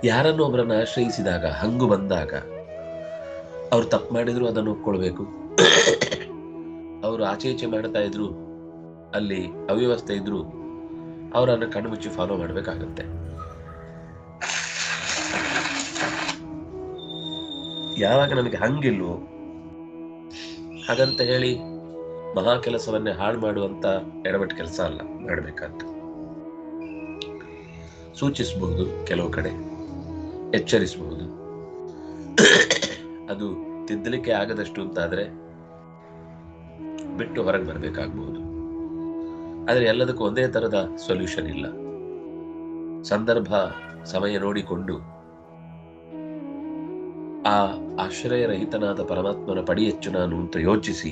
ಯಾರನ್ನು ಒಬ್ಬರನ್ನು ಆಶ್ರಯಿಸಿದಾಗ ಹಂಗು ಬಂದಾಗ ಅವ್ರು ತಪ್ಪು ಮಾಡಿದ್ರು ಅದನ್ನು ಒಪ್ಕೊಳ್ಬೇಕು. ಅವರು ಆಚೆ ಈಚೆ ಮಾಡ್ತಾ ಇದ್ರು, ಅಲ್ಲಿ ಅವ್ಯವಸ್ಥೆ ಇದ್ರು ಅವರನ್ನು ಕಣ್ಣುಮುಚ್ಚಿ ಫಾಲೋ ಮಾಡಬೇಕಾಗತ್ತೆ. ಯಾವಾಗ ನಮಗೆ ಹಂಗಿಲ್ವೋ ಹಾಗಂತ ಹೇಳಿ ಮಹಾ ಕೆಲಸವನ್ನೇ ಹಾಳು ಮಾಡುವಂತ ಎಡವಟ್ಟು ಕೆಲಸ ಅಲ್ಲ ಮಾಡಬೇಕಂತ. ಸೂಚಿಸಬಹುದು, ಕೆಲವು ಕಡೆ ಎಚ್ಚರಿಸಬಹುದು, ಅದು ತಿದ್ದಲಿಕ್ಕೆ ಆಗದಷ್ಟು ಅಂತಾದ್ರೆ ಬಿಟ್ಟು ಹೊರಗೆ ಬರಬೇಕಾಗಬಹುದು. ಆದರೆ ಎಲ್ಲದಕ್ಕೂ ಒಂದೇ ತರದ ಸೊಲ್ಯೂಷನ್ ಇಲ್ಲ. ಸಂದರ್ಭ ಸಮಯ ನೋಡಿಕೊಂಡು ಆ ಆಶ್ರಯರಹಿತನಾದ ಪರಮಾತ್ಮನ ಪಡಿ ಹೆಚ್ಚು ನಾನು ಅಂತ ಯೋಚಿಸಿ,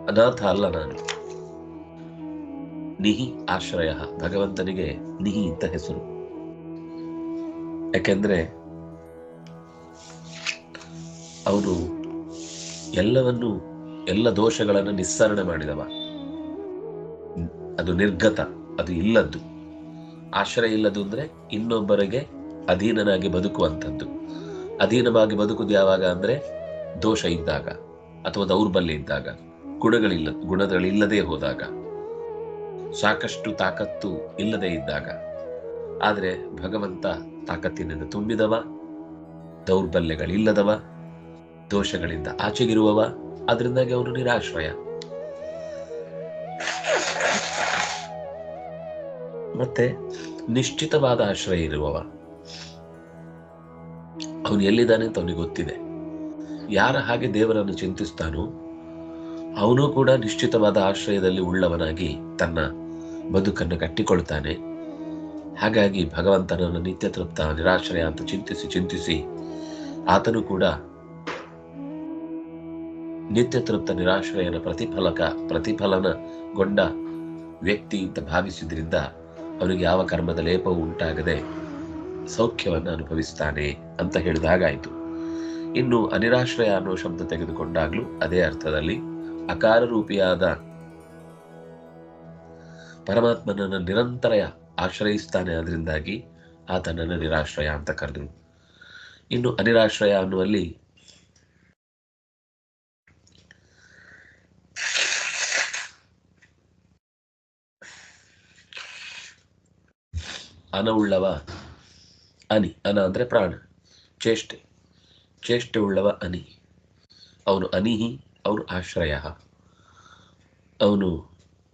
ಅನಾಥ ಅಲ್ಲ ನಾನು, ನಿಹಿ ಆಶ್ರಯ, ಭಗವಂತನಿಗೆ ನಿಹಿ ಅಂತ ಹೆಸರು. ಯಾಕೆಂದ್ರೆ ಅವನು ಎಲ್ಲವನ್ನು, ಎಲ್ಲ ದೋಷಗಳನ್ನು ನಿಸ್ಸರಣೆ ಮಾಡಿದವ. ಅದು ನಿರ್ಗತ, ಅದು ಇಲ್ಲದ್ದು. ಆಶ್ರಯ ಇಲ್ಲದು ಅಂದ್ರೆ ಇನ್ನೊಬ್ಬರಿಗೆ ಅಧೀನನಾಗಿ ಬದುಕುವಂಥದ್ದು. ಅಧೀನವಾಗಿ ಬದುಕುದು ಯಾವಾಗ ಅಂದ್ರೆ ದೋಷ ಇದ್ದಾಗ, ಅಥವಾ ದೌರ್ಬಲ್ಯ ಇದ್ದಾಗ, ಗುಣಗಳಿಲ್ಲದೆ ಹೋದಾಗ, ಸಾಕಷ್ಟು ತಾಕತ್ತು ಇಲ್ಲದೆ ಇದ್ದಾಗ. ಆದ್ರೆ ಭಗವಂತ ತಾಕತ್ತಿನಿಂದ ತುಂಬಿದವ, ದೌರ್ಬಲ್ಯಗಳಿಲ್ಲದವ, ದೋಷಗಳಿಂದ ಆಚೆಗಿರುವವ. ಅದರಿಂದಾಗಿ ಅವನು ನಿರಾಶ್ರಯ. ಮತ್ತೆ ನಿಶ್ಚಿತವಾದ ಆಶ್ರಯ ಇರುವವ. ಅವನು ಎಲ್ಲಿದ್ದಾನೆ ಅಂತ ಅವನಿಗೆ ಗೊತ್ತಿದೆ. ಯಾರ ಹಾಗೆ ದೇವರನ್ನು ಚಿಂತಿಸ್ತಾನೋ ಅವನು ಕೂಡ ನಿಶ್ಚಿತವಾದ ಆಶ್ರಯದಲ್ಲಿ ಉಳ್ಳವನಾಗಿ ತನ್ನ ಬದುಕನ್ನು ಕಟ್ಟಿಕೊಳ್ತಾನೆ. ಹಾಗಾಗಿ ಭಗವಂತನನ್ನು ನಿತ್ಯ ತೃಪ್ತ ನಿರಾಶ್ರಯ ಅಂತ ಚಿಂತಿಸಿ ಆತನು ಕೂಡ ನಿತ್ಯ ತೃಪ್ತ ನಿರಾಶ್ರಯನ ಪ್ರತಿಫಲನಗೊಂಡ ವ್ಯಕ್ತಿ ಅಂತ ಭಾವಿಸಿದ್ರಿಂದ ಅವನಿಗೆ ಯಾವ ಕರ್ಮದ ಲೇಪವೂ ಉಂಟಾಗದೆ ಸೌಖ್ಯವನ್ನು ಅನುಭವಿಸ್ತಾನೆ ಅಂತ ಹೇಳಿದ ಹಾಗಾಯಿತು. ಇನ್ನು ಅನಿರಾಶ್ರಯ ಅನ್ನೋ ಶಬ್ದ ತೆಗೆದುಕೊಂಡಾಗ್ಲೂ ಅದೇ ಅರ್ಥದಲ್ಲಿ ಅಕಾರ ರೂಪಿಯಾದ ಪರಮಾತ್ಮನನ್ನು ನಿರಂತರ ಆಶ್ರಯಿಸ್ತಾನೆ. ಅದರಿಂದಾಗಿ ಆತನನ್ನು ನಿರಾಶ್ರಯ ಅಂತ ಕರೆದ್ರು. ಇನ್ನು ಅನಿರಾಶ್ರಯ ಅನ್ನುವಲ್ಲಿ ಅನವುಳ್ಳವ ಅನಿ. ಅನ ಅಂದ್ರೆ ಪ್ರಾಣ, ಚೇಷ್ಟೆ ಉಳ್ಳವ ಅನಿ. ಅವನು ಅನಿಹಿ, ಅವನು ಆಶ್ರಯ. ಅವನು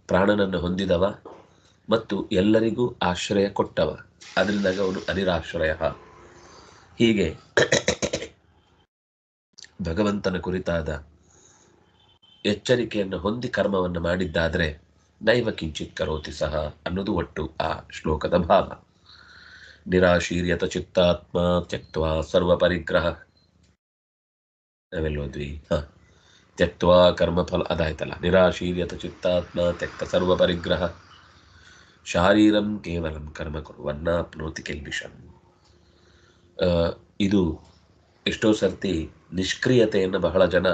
ಪ್ರಾಣನನ್ನು ಹೊಂದಿದವ ಮತ್ತು ಎಲ್ಲರಿಗೂ ಆಶ್ರಯ ಕೊಟ್ಟವ. ಅದರಿಂದಾಗ ಅವನು ಅನಿರಾಶ್ರಯ. ಹೀಗೆ ಭಗವಂತನ ಕುರಿತಾದ ಎಚ್ಚರಿಕೆಯನ್ನು ಹೊಂದಿ ಕರ್ಮವನ್ನು ಮಾಡಿದ್ದಾದ್ರೆ ನೈವ ಕಿಂಚಿತ್ ಕರೋತಿ ಸಹ ಅನ್ನೋದು ಒಟ್ಟು ಆ ಶ್ಲೋಕದ ಭಾವ. ನಿರಾಶೀರ್ಯತ ಚಿತ್ತಾತ್ಮ ತ್ಯಕ್ತ್ವಾ ಸರ್ವ ಪರಿಗ್ರಹ. ನಾವೆಲ್ಲೋದ್ವಿ? ತ್ಯಕ್ತ್ವಾ ಕರ್ಮಫಲ, ಅದಾಯ್ತಲ್ಲ. ನಿರಾಶೀರ್ಯತ ಚಿತ್ತಾತ್ಮ ತ್ಯಕ್ತ ಸರ್ವ ಪರಿಗ್ರಹ ಶಾರೀರಂ ಕೇವಲಂ ಕರ್ಮ ಕುರ್ವನ್ನಾಪ್ನೋತಿ ಕಿಲ್ಬಿಷಂ. ಇದು ಎಷ್ಟೋ ಸರ್ತಿ ನಿಷ್ಕ್ರಿಯತೆಯನ್ನು ಬಹಳ ಜನ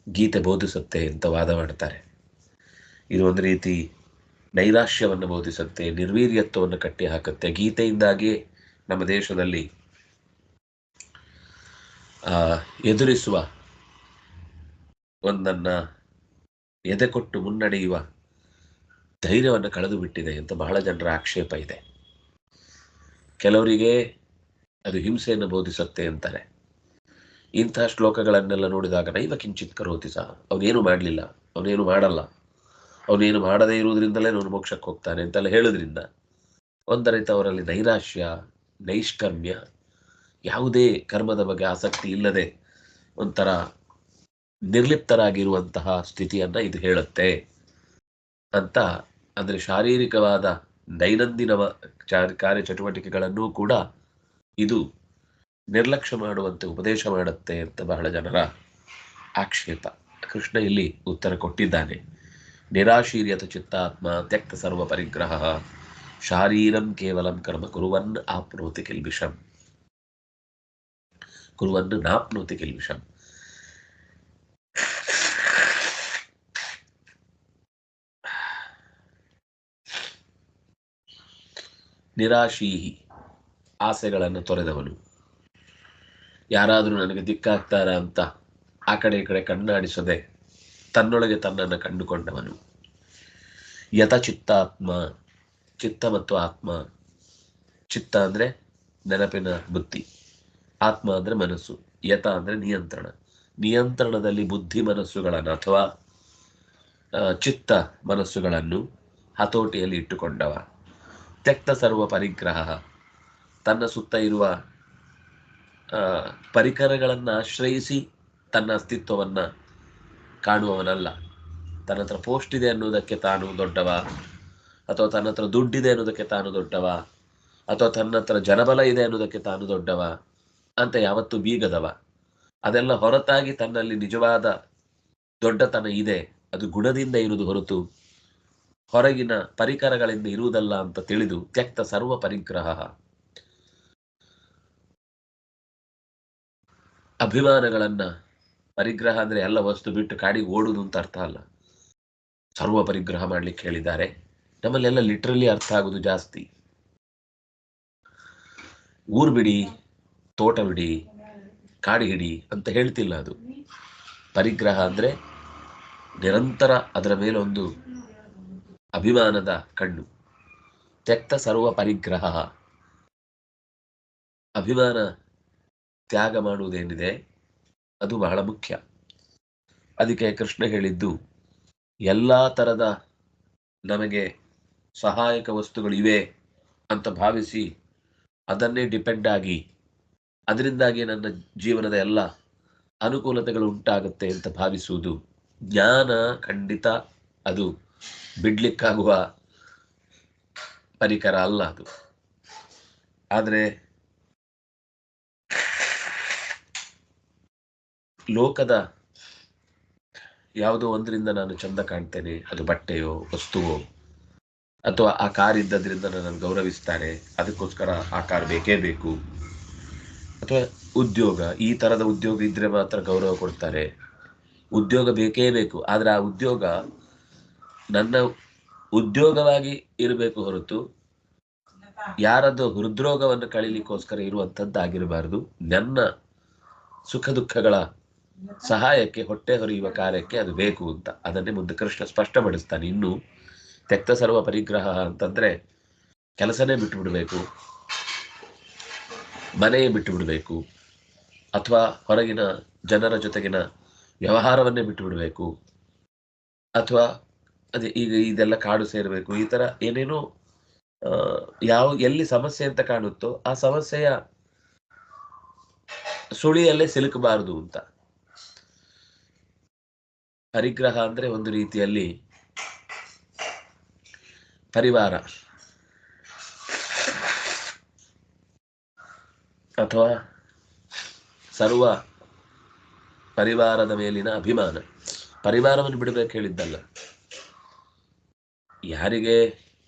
ಗೀತೆ ಬೋಧಿಸುತ್ತೆ ಅಂತ ವಾದ ಮಾಡ್ತಾರೆ. ಇದು ಒಂದು ರೀತಿ ನೈರಾಶ್ಯವನ್ನು ಬೋಧಿಸುತ್ತೆ, ನಿರ್ವೀರ್ಯತ್ವವನ್ನು ಕಟ್ಟಿ ಹಾಕುತ್ತೆ. ಗೀತೆಯಿಂದಾಗಿ ನಮ್ಮ ದೇಶದಲ್ಲಿ ಎದುರಿಸುವ, ಒಂದನ್ನ ಎದೆ ಕೊಟ್ಟು ಮುನ್ನಡೆಯುವ ಧೈರ್ಯವನ್ನು ಕಳೆದು ಬಿಟ್ಟಿದೆ ಅಂತ ಬಹಳ ಜನರ ಆಕ್ಷೇಪ ಇದೆ. ಕೆಲವರಿಗೆ ಅದು ಹಿಂಸೆಯನ್ನು ಬೋಧಿಸುತ್ತೆ ಅಂತಾರೆ. ಇಂತಹ ಶ್ಲೋಕಗಳನ್ನೆಲ್ಲ ನೋಡಿದಾಗ ನೈವ ಕಿಂಚಿತ್ ಕರೋತಿ ಸಹ, ಅವನೇನು ಮಾಡಲಿಲ್ಲ, ಅವನೇನು ಮಾಡಲ್ಲ, ಅವನೇನು ಮಾಡದೇ ಇರುವುದರಿಂದಲೇ ಅವನು ಮೋಕ್ಷಕ್ಕೆ ಹೋಗ್ತಾನೆ ಅಂತೆಲ್ಲ ಹೇಳೋದ್ರಿಂದ ಒಂದರಿತ ಅವರಲ್ಲಿ ನೈರಾಶ್ಯ, ನೈಷ್ಕರ್ಮ್ಯ, ಯಾವುದೇ ಕರ್ಮದ ಬಗ್ಗೆ ಆಸಕ್ತಿ ಇಲ್ಲದೆ ಒಂಥರ ನಿರ್ಲಿಪ್ತರಾಗಿರುವಂತಹ ಸ್ಥಿತಿಯನ್ನ ಇದು ಹೇಳುತ್ತೆ ಅಂತ. ಅಂದ್ರೆ ಶಾರೀರಿಕವಾದ ದೈನಂದಿನ ಕಾರ್ಯಚಟುವಟಿಕೆಗಳನ್ನೂ ಕೂಡ ಇದು ನಿರ್ಲಕ್ಷ್ಯ ಮಾಡುವಂತೆ ಉಪದೇಶ ಮಾಡುತ್ತೆ ಅಂತ ಬಹಳ ಜನರ ಆಕ್ಷೇಪ. ಕೃಷ್ಣ ಇಲ್ಲಿ ಉತ್ತರ ಕೊಟ್ಟಿದ್ದಾನೆ. ನಿರಾಶೀರ್ಯತ ಚಿತ್ತಾತ್ಮ ತ್ಯಕ್ತ ಸರ್ವ ಪರಿಗ್ರಹ ಶಾರೀರಂ ಕೇವಲಂ ಕರ್ಮ ಕುರುವನ್ ಆಪ್ನೋತಿ ಕಿಲ್ಬಿಷಂ. ಕುರುವನ್ ನಾಪ್ನೋತಿ ಕಿಲ್ಬಿಷಂ. ನಿರಾಶೀಹಿ, ಆಸೆಗಳನ್ನು ತೊರೆದವನು. ಯಾರಾದರೂ ನನಗೆ ದಿಕ್ಕಾಗ್ತಾರ ಅಂತ ಆ ಕಡೆ ಈ ಕಡೆ ಕಣ್ಣಾಡಿಸದೆ ತನ್ನೊಳಗೆ ತನ್ನನ್ನು ಕಂಡುಕೊಂಡವನು. ಯತ ಚಿತ್ತಾತ್ಮ, ಚಿತ್ತ ಮತ್ತು ಆತ್ಮ. ಚಿತ್ತ ಅಂದ್ರೆ ನೆನಪಿನ ಬುದ್ಧಿ, ಆತ್ಮ ಅಂದ್ರೆ ಮನಸ್ಸು, ಯತ ಅಂದ್ರೆ ನಿಯಂತ್ರಣ. ನಿಯಂತ್ರಣದಲ್ಲಿ ಬುದ್ಧಿ ಮನಸ್ಸುಗಳನ್ನು ಅಥವಾ ಚಿತ್ತ ಮನಸ್ಸುಗಳನ್ನು ಹತೋಟಿಯಲ್ಲಿ ಇಟ್ಟುಕೊಂಡವ. ತ್ಯಕ್ತ ಸರ್ವ ಪರಿಗ್ರಹ, ತನ್ನ ಸುತ್ತ ಇರುವ ಪರಿಕರಗಳನ್ನು ಆಶ್ರಯಿಸಿ ತನ್ನ ಅಸ್ತಿತ್ವವನ್ನು ಕಾಣುವವನಲ್ಲ. ತನ್ನ ಹತ್ರ ಪೋಸ್ಟ್ ಇದೆ ಅನ್ನೋದಕ್ಕೆ ತಾನು ದೊಡ್ಡವ, ಅಥವಾ ತನ್ನ ಹತ್ರ ದುಡ್ಡಿದೆ ಅನ್ನೋದಕ್ಕೆ ತಾನು ದೊಡ್ಡವ, ಅಥವಾ ತನ್ನ ಹತ್ರ ಜನಬಲ ಇದೆ ಅನ್ನೋದಕ್ಕೆ ತಾನು ದೊಡ್ಡವ ಅಂತ ಯಾವತ್ತೂ ಬೀಗದವ. ಅದೆಲ್ಲ ಹೊರತಾಗಿ ತನ್ನಲ್ಲಿ ನಿಜವಾದ ದೊಡ್ಡತನ ಇದೆ, ಅದು ಗುಣದಿಂದ ಇರುವುದು ಹೊರತು ಹೊರಗಿನ ಪರಿಕರಗಳಿಂದ ಇರುವುದಲ್ಲ ಅಂತ ತಿಳಿದು ತ್ಯಕ್ತ ಸರ್ವ ಪರಿಗ್ರಹ. ಅಭಿಮಾನಗಳನ್ನ, ಪರಿಗ್ರಹ ಅಂದ್ರೆ ಎಲ್ಲ ವಸ್ತು ಬಿಟ್ಟು ಕಾಡಿಗೆ ಓಡುದು ಅಂತ ಅರ್ಥ ಅಲ್ಲ. ಸರ್ವ ಪರಿಗ್ರಹ ಮಾಡ್ಲಿಕ್ಕೆ ಹೇಳಿದ್ದಾರೆ. ನಮ್ಮಲ್ಲೆಲ್ಲ ಲಿಟ್ರಲಿ ಅರ್ಥ ಆಗುದು ಜಾಸ್ತಿ. ಊರ್ ಬಿಡಿ, ತೋಟ ಬಿಡಿ, ಕಾಡಿ ಹಿಡಿ ಅಂತ ಹೇಳ್ತಿಲ್ಲ. ಅದು ಪರಿಗ್ರಹ ಅಂದ್ರೆ ನಿರಂತರ ಅದರ ಮೇಲೆ ಒಂದು ಅಭಿಮಾನದ ಕಣ್ಣು. ತ್ಯಕ್ತ ಸರ್ವ ಪರಿಗ್ರಹ, ಅಭಿಮಾನ ತ್ಯಾಗ ಮಾಡುವುದೇನಿದೆ ಅದು ಬಹಳ ಮುಖ್ಯ. ಅದಕ್ಕೆ ಕೃಷ್ಣ ಹೇಳಿದ್ದು, ಎಲ್ಲಾ ತರದ ನಮಗೆ ಸಹಾಯಕ ವಸ್ತುಗಳು ಇವೆ ಅಂತ ಭಾವಿಸಿ ಅದನ್ನೇ ಡಿಪೆಂಡ್ ಆಗಿ ಅದರಿಂದಾಗಿ ನನ್ನ ಜೀವನದ ಎಲ್ಲ ಅನುಕೂಲತೆಗಳು ಉಂಟಾಗುತ್ತೆ ಅಂತ ಭಾವಿಸುವುದು ಜ್ಞಾನ. ಖಂಡಿತ ಅದು ಬಿಡ್ಲಿಕ್ಕಾಗುವ ಪರಿಕರ ಅಲ್ಲ ಅದು. ಆದರೆ ಲೋಕದ ಯಾವುದೋ ಒಂದರಿಂದ ನಾನು ಚಂದ ಕಾಣ್ತೇನೆ, ಅದು ಬಟ್ಟೆಯೋ ವಸ್ತುವೋ, ಅಥವಾ ಆ ಕಾರ್ ಇದ್ದದ್ರಿಂದ ನನ್ನನ್ನು ಗೌರವಿಸ್ತಾರೆ, ಅದಕ್ಕೋಸ್ಕರ ಆ ಕಾರ್ ಬೇಕೇ ಬೇಕು, ಅಥವಾ ಉದ್ಯೋಗ, ಈ ತರದ ಉದ್ಯೋಗ ಇದ್ರೆ ಮಾತ್ರ ಗೌರವ ಕೊಡ್ತಾರೆ, ಉದ್ಯೋಗ ಬೇಕೇ ಬೇಕು. ಆದ್ರೆ ಆ ಉದ್ಯೋಗ ನನ್ನ ಉದ್ಯೋಗವಾಗಿ ಇರಬೇಕು ಹೊರತು ಯಾರದ್ದು ಹೃದ್ರೋಗವನ್ನು ಕಳೀಲಿಕ್ಕೋಸ್ಕರ ಇರುವಂಥದ್ದಾಗಿರಬಾರದು. ನನ್ನ ಸುಖ ದುಃಖಗಳ ಸಹಾಯಕ್ಕೆ, ಹೊಟ್ಟೆ ಹೊರೆಯುವ ಕಾರ್ಯಕ್ಕೆ ಅದು ಬೇಕು ಅಂತ ಅದನ್ನೇ ಮುಂದೆ ಕೃಷ್ಣ ಸ್ಪಷ್ಟಪಡಿಸ್ತಾನೆ. ಇನ್ನು ತ್ಯಕ್ತ ಸರ್ವ ಪರಿಗ್ರಹ ಅಂತಂದ್ರೆ ಕೆಲಸನೇ ಬಿಟ್ಟು ಬಿಡಬೇಕು, ಮನೆಯೇ ಬಿಟ್ಟು ಬಿಡಬೇಕು, ಅಥವಾ ಹೊರಗಿನ ಜನರ ಜೊತೆಗಿನ ವ್ಯವಹಾರವನ್ನೇ ಬಿಟ್ಟು ಬಿಡಬೇಕು, ಅಥವಾ ಅದೇ ಈಗ ಇದೆಲ್ಲ ಕಾಡು ಸೇರಬೇಕು, ಈ ತರ ಏನೇನೋ ಎಲ್ಲಿ ಸಮಸ್ಯೆ ಅಂತ ಕಾಣುತ್ತೋ ಆ ಸಮಸ್ಯೆಯ ಸುಳಿಯಲ್ಲೇ ಸಿಲುಕಬಾರದು ಅಂತ. ಪರಿಗ್ರಹ ಅಂದ್ರೆ ಒಂದು ರೀತಿಯಲ್ಲಿ ಪರಿವಾರ ಅಥವಾ ಸರ್ವ ಪರಿವಾರದ ಮೇಲಿನ ಅಭಿಮಾನ. ಪರಿವಾರವನ್ನು ಬಿಡಬೇಕು ಹೇಳಿದ್ದಲ್ಲ. ಯಾರಿಗೆ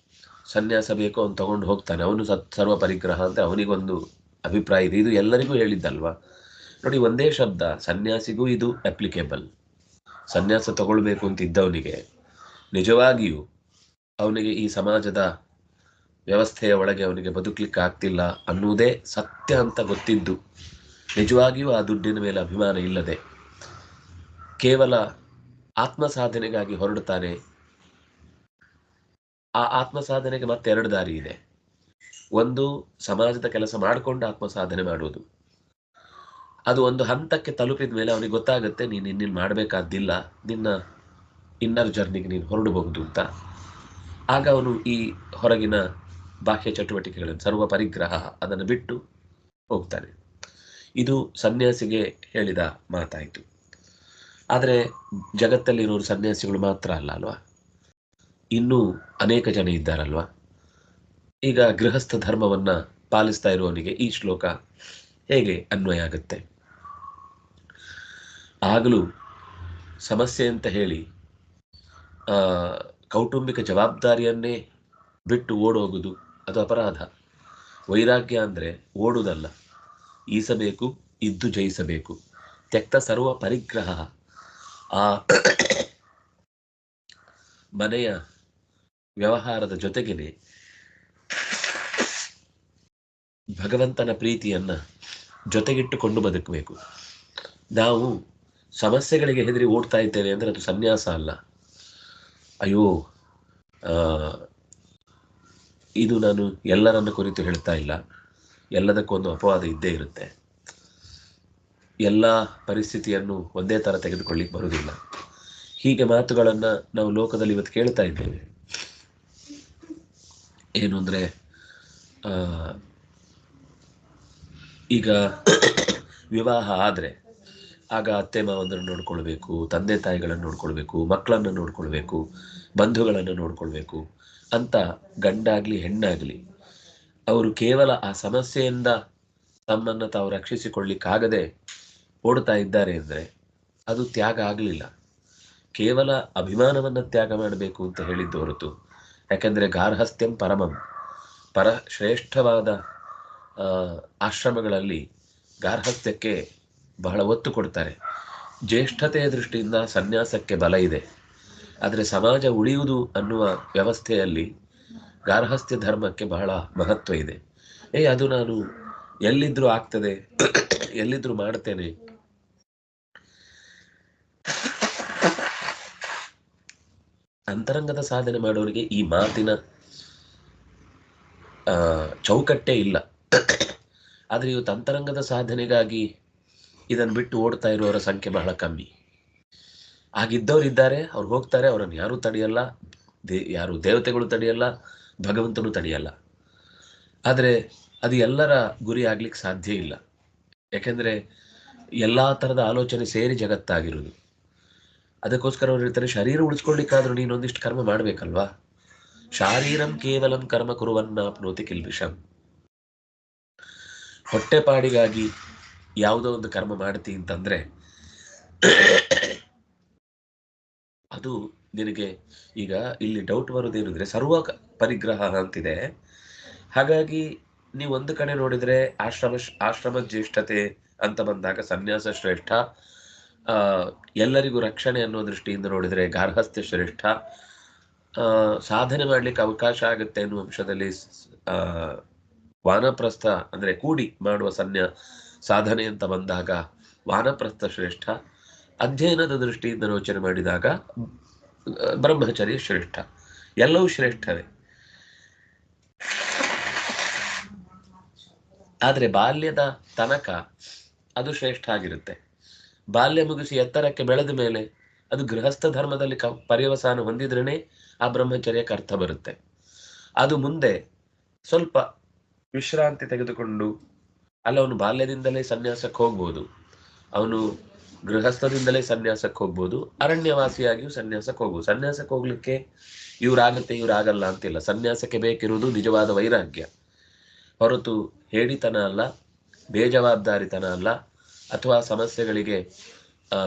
ಸನ್ಯಾಸ ಬೇಕೋ ಅವನು ತಗೊಂಡು ಹೋಗ್ತಾನೆ, ಅವನು ಸರ್ವ ಪರಿಗ್ರಹ ಅಂತ ಅವನಿಗೊಂದು ಅಭಿಪ್ರಾಯ ಇದೆ. ಇದು ಎಲ್ಲರಿಗೂ ಹೇಳಿದ್ದಲ್ವಾ. ನೋಡಿ, ಒಂದೇ ಶಬ್ದ ಸನ್ಯಾಸಿಗೂ ಇದು ಅಪ್ಲಿಕೇಬಲ್. ಸನ್ಯಾಸ ತಗೊಳ್ಬೇಕು ಅಂತ ಇದ್ದವನಿಗೆ ನಿಜವಾಗಿಯೂ ಅವನಿಗೆ ಈ ಸಮಾಜದ ವ್ಯವಸ್ಥೆಯ ಒಳಗೆ ಅವನಿಗೆ ಬದುಕಲಿಕ್ಕೆ ಆಗ್ತಿಲ್ಲ ಅನ್ನುವುದೇ ಸತ್ಯ ಅಂತ ಗೊತ್ತಿದ್ದು, ನಿಜವಾಗಿಯೂ ಆ ದುಡ್ಡಿನ ಮೇಲೆ ಅಭಿಮಾನ ಇಲ್ಲದೆ ಕೇವಲ ಆತ್ಮ ಸಾಧನೆಗಾಗಿ ಹೊರಡುತ್ತಾನೆ. ಆ ಆತ್ಮ ಸಾಧನೆಗೆ ಮತ್ತೆ ಎರಡು ದಾರಿ ಇದೆ. ಒಂದು, ಸಮಾಜದ ಕೆಲಸ ಮಾಡಿಕೊಂಡು ಆತ್ಮ ಸಾಧನೆ ಮಾಡುವುದು. ಅದು ಒಂದು ಹಂತಕ್ಕೆ ತಲುಪಿದ ಮೇಲೆ ಅವನಿಗೆ ಗೊತ್ತಾಗುತ್ತೆ, ನೀನು ಇನ್ನೇನು ಮಾಡಬೇಕಾದ್ದಿಲ್ಲ, ನಿನ್ನ ಇನ್ನರ್ ಜರ್ನಿಗೆ ನೀನು ಹೊರಡಬಹುದು ಅಂತ. ಆಗ ಅವನು ಈ ಹೊರಗಿನ ಬಾಹ್ಯ ಚಟುವಟಿಕೆಗಳನ್ನು, ಸರ್ವ ಪರಿಗ್ರಹ, ಅದನ್ನು ಬಿಟ್ಟು ಹೋಗ್ತಾನೆ. ಇದು ಸನ್ಯಾಸಿಗೆ ಹೇಳಿದ ಮಾತಾಯಿತು. ಆದರೆ ಜಗತ್ತಲ್ಲಿರೋರು ಸನ್ಯಾಸಿಗಳು ಮಾತ್ರ ಅಲ್ಲ ಅಲ್ವಾ, ಇನ್ನೂ ಅನೇಕ ಜನ ಇದ್ದಾರಲ್ವಾ. ಈಗ ಗೃಹಸ್ಥ ಧರ್ಮವನ್ನ ಪಾಲಿಸ್ತಾ ಇರುವವನಿಗೆ ಈ ಶ್ಲೋಕ ಹೇಗೆ ಅನ್ವಯ ಆಗುತ್ತೆ? ಆಗಲೂ ಸಮಸ್ಯೆ ಅಂತ ಹೇಳಿ ಕೌಟುಂಬಿಕ ಜವಾಬ್ದಾರಿಯನ್ನೇ ಬಿಟ್ಟು ಓಡೋಗುದು ಅದು ಅಪರಾಧ. ವೈರಾಗ್ಯ ಅಂದ್ರೆ ಓಡುವುದಲ್ಲ, ಈಸಬೇಕು, ಇದ್ದು ಜಯಿಸಬೇಕು. ತ್ಯಕ್ತ ಸರ್ವ ಪರಿಗ್ರಹ, ಆ ಮನೆಯ ವ್ಯವಹಾರದ ಜೊತೆಗೇನೆ ಭಗವಂತನ ಪ್ರೀತಿಯನ್ನ ಜೊತೆಗಿಟ್ಟುಕೊಂಡು ಬದುಕಬೇಕು. ನಾವು ಸಮಸ್ಯೆಗಳಿಗೆ ಹೆದರಿ ಓಡ್ತಾ ಇದ್ದೇವೆ ಅಂದ್ರೆ ಅದು ಸನ್ಯಾಸ ಅಲ್ಲ. ಅಯ್ಯೋ ಇದು ನಾನು ಎಲ್ಲರನ್ನ ಕುರಿತು ಹೇಳ್ತಾ ಇಲ್ಲ, ಎಲ್ಲದಕ್ಕೊಂದು ಅಪವಾದ ಇದ್ದೇ ಇರುತ್ತೆ. ಎಲ್ಲ ಪರಿಸ್ಥಿತಿಯನ್ನು ಒಂದೇ ಥರ ತೆಗೆದುಕೊಳ್ಳಿಕ್ಕೆ ಬರುವುದಿಲ್ಲ. ಹೀಗೆ ಮಾತುಗಳನ್ನು ನಾವು ಲೋಕದಲ್ಲಿ ಇವತ್ತು ಕೇಳ್ತಾ ಇದ್ದೇವೆ. ಏನು ಅಂದರೆ, ಈಗ ವಿವಾಹ ಆದರೆ ಆಗ ಅತ್ತೆ ಮಾವಂದರನ್ನು ನೋಡ್ಕೊಳ್ಬೇಕು, ತಂದೆ ತಾಯಿಗಳನ್ನು ನೋಡ್ಕೊಳ್ಬೇಕು, ಮಕ್ಕಳನ್ನು ನೋಡ್ಕೊಳ್ಬೇಕು, ಬಂಧುಗಳನ್ನು ನೋಡ್ಕೊಳ್ಬೇಕು ಅಂತ ಗಂಡಾಗಲಿ ಹೆಣ್ಣಾಗಲಿ ಅವರು ಕೇವಲ ಆ ಸಮಸ್ಯೆಯಿಂದ ತಮ್ಮನ್ನು ತಾವು ರಕ್ಷಿಸಿಕೊಳ್ಳಿಕ್ಕಾಗದೆ ಓಡ್ತಾ ಇದ್ದಾರೆ ಅಂದರೆ ಅದು ತ್ಯಾಗ ಆಗಲಿಲ್ಲ. ಕೇವಲ ಅಭಿಮಾನವನ್ನು ತ್ಯಾಗ ಮಾಡಬೇಕು ಅಂತ ಹೇಳಿದ್ದು ಹೊರತು, ಯಾಕೆಂದರೆ ಗಾರ್ಹಸ್ಥ್ಯಂ ಪರಮಂ, ಶ್ರೇಷ್ಠವಾದ ಆಶ್ರಮಗಳಲ್ಲಿ ಗಾರ್ಹಸ್ಥ್ಯಕ್ಕೆ ಬಹಳ ಒತ್ತು ಕೊಡ್ತಾರೆ. ಜ್ಯೇಷ್ಠತೆಯ ದೃಷ್ಟಿಯಿಂದ ಸನ್ಯಾಸಕ್ಕೆ ಬಲ ಇದೆ. ಆದರೆ ಸಮಾಜ ಉಳಿಯುವುದು ಅನ್ನುವ ವ್ಯವಸ್ಥೆಯಲ್ಲಿ ಗಾರ್ಹಸ್ಥ್ಯ ಧರ್ಮಕ್ಕೆ ಬಹಳ ಮಹತ್ವ ಇದೆ. ಅದು ನಾನು ಎಲ್ಲಿದ್ರೂ ಆಗ್ತದೆ, ಎಲ್ಲಿದ್ರೂ ಮಾಡ್ತೇನೆ, ಅಂತರಂಗದ ಸಾಧನೆ ಮಾಡೋರಿಗೆ ಈ ಮಾತಿನ ಚೌಕಟ್ಟೇ ಇಲ್ಲ. ಆದರೆ ಇವತ್ತು ಅಂತರಂಗದ ಸಾಧನೆಗಾಗಿ ಇದನ್ನು ಬಿಟ್ಟು ಓಡ್ತಾ ಇರುವವರ ಸಂಖ್ಯೆ ಬಹಳ ಕಮ್ಮಿ. ಆಗಿದ್ದವ್ರು ಇದ್ದಾರೆ, ಅವ್ರು ಹೋಗ್ತಾರೆ, ಅವರನ್ನು ಯಾರೂ ತಡೆಯಲ್ಲ, ಯಾರು ದೇವತೆಗಳು ತಡೆಯಲ್ಲ, ಭಗವಂತನು ತಡೆಯಲ್ಲ. ಆದರೆ ಅದು ಎಲ್ಲರ ಗುರಿ ಆಗ್ಲಿಕ್ಕೆ ಸಾಧ್ಯ ಇಲ್ಲ. ಯಾಕೆಂದರೆ ಎಲ್ಲ ಥರದ ಆಲೋಚನೆ ಸೇರಿ ಜಗತ್ತಾಗಿರೋದು. ಅದಕ್ಕೋಸ್ಕರ ಅವ್ರು ಹೇಳ್ತಾರೆ, ಶರೀರ ಉಳಿಸ್ಕೊಳ್ಳಿಕ್ಕಾದ್ರೂ ನೀನೊಂದಿಷ್ಟು ಕರ್ಮ ಮಾಡಬೇಕಲ್ವಾ. ಶಾರೀರಂ ಕೇವಲಂ ಕರ್ಮ ಕುರುವನ್ನಾಪ್ನೋತಿ ಕಿಲ್ಬಿಷಂ. ಹೊಟ್ಟೆಪಾಡಿಗಾಗಿ ಯಾವುದೋ ಒಂದು ಕರ್ಮ ಮಾಡ್ತಿ ಅಂತಂದ್ರೆ ಅದು ನಿನಗೆ, ಈಗ ಇಲ್ಲಿ ಡೌಟ್ ಬರೋದೇನಿದ್ರೆ ಸರ್ವ ಪರಿಗ್ರಹ ಅಂತಿದೆ. ಹಾಗಾಗಿ ನೀವು ಒಂದು ಕಡೆ ನೋಡಿದ್ರೆ ಆಶ್ರಮ ಜ್ಯೇಷ್ಠತೆ ಅಂತ ಬಂದಾಗ ಸನ್ಯಾಸ ಶ್ರೇಷ್ಠ, ಎಲ್ಲರಿಗೂ ರಕ್ಷಣೆ ಅನ್ನೋ ದೃಷ್ಟಿಯಿಂದ ನೋಡಿದರೆ ಗಾರ್ಹಸ್ಥ್ಯ ಶ್ರೇಷ್ಠ, ಸಾಧನೆ ಮಾಡ್ಲಿಕ್ಕೆ ಅವಕಾಶ ಆಗುತ್ತೆ ಅನ್ನುವ ಅಂಶದಲ್ಲಿ ವಾನಪ್ರಸ್ಥ ಅಂದರೆ ಕೂಡಿ ಮಾಡುವ ಸಾಧನೆ ಅಂತ ಬಂದಾಗ ವಾನಪ್ರಸ್ಥ ಶ್ರೇಷ್ಠ, ಅಧ್ಯಯನದ ದೃಷ್ಟಿಯಿಂದ ಯೋಚನೆ ಮಾಡಿದಾಗ ಬ್ರಹ್ಮಚರ್ಯ ಶ್ರೇಷ್ಠ. ಎಲ್ಲವೂ ಶ್ರೇಷ್ಠವೇ. ಆದರೆ ಬಾಲ್ಯದ ತನಕ ಅದು ಶ್ರೇಷ್ಠ ಆಗಿರುತ್ತೆ. ಬಾಲ್ಯ ಮುಗಿಸಿ ಎತ್ತರಕ್ಕೆ ಬೆಳೆದ ಮೇಲೆ ಅದು ಗೃಹಸ್ಥ ಧರ್ಮದಲ್ಲಿ ಪರ್ಯವಸಾನ ಹೊಂದಿದ್ರೇ ಆ ಬ್ರಹ್ಮಚರ್ಯಕ್ಕೆ ಅರ್ಥ ಬರುತ್ತೆ. ಅದು ಮುಂದೆ ಸ್ವಲ್ಪ ವಿಶ್ರಾಂತಿ ತೆಗೆದುಕೊಂಡು, ಅಲ್ಲ ಅವನು ಬಾಲ್ಯದಿಂದಲೇ ಸನ್ಯಾಸಕ್ಕೆ ಹೋಗ್ಬೋದು, ಅವನು ಗೃಹಸ್ಥದಿಂದಲೇ ಸನ್ಯಾಸಕ್ಕೆ ಹೋಗ್ಬೋದು, ಅರಣ್ಯವಾಸಿಯಾಗಿಯೂ ಸನ್ಯಾಸಕ್ಕೆ ಹೋಗ್ಬೋದು. ಸನ್ಯಾಸಕ್ಕೆ ಹೋಗ್ಲಿಕ್ಕೆ ಇವರಾಗತ್ತೆ ಇವರಾಗಲ್ಲ ಅಂತಿಲ್ಲ. ಸನ್ಯಾಸಕ್ಕೆ ಬೇಕಿರುವುದು ನಿಜವಾದ ವೈರಾಗ್ಯ, ಹೊರತು ಹೇಳಿತನ ಅಲ್ಲ, ಬೇಜವಾಬ್ದಾರಿತನ ಅಲ್ಲ, ಅಥವಾ ಸಮಸ್ಯೆಗಳಿಗೆ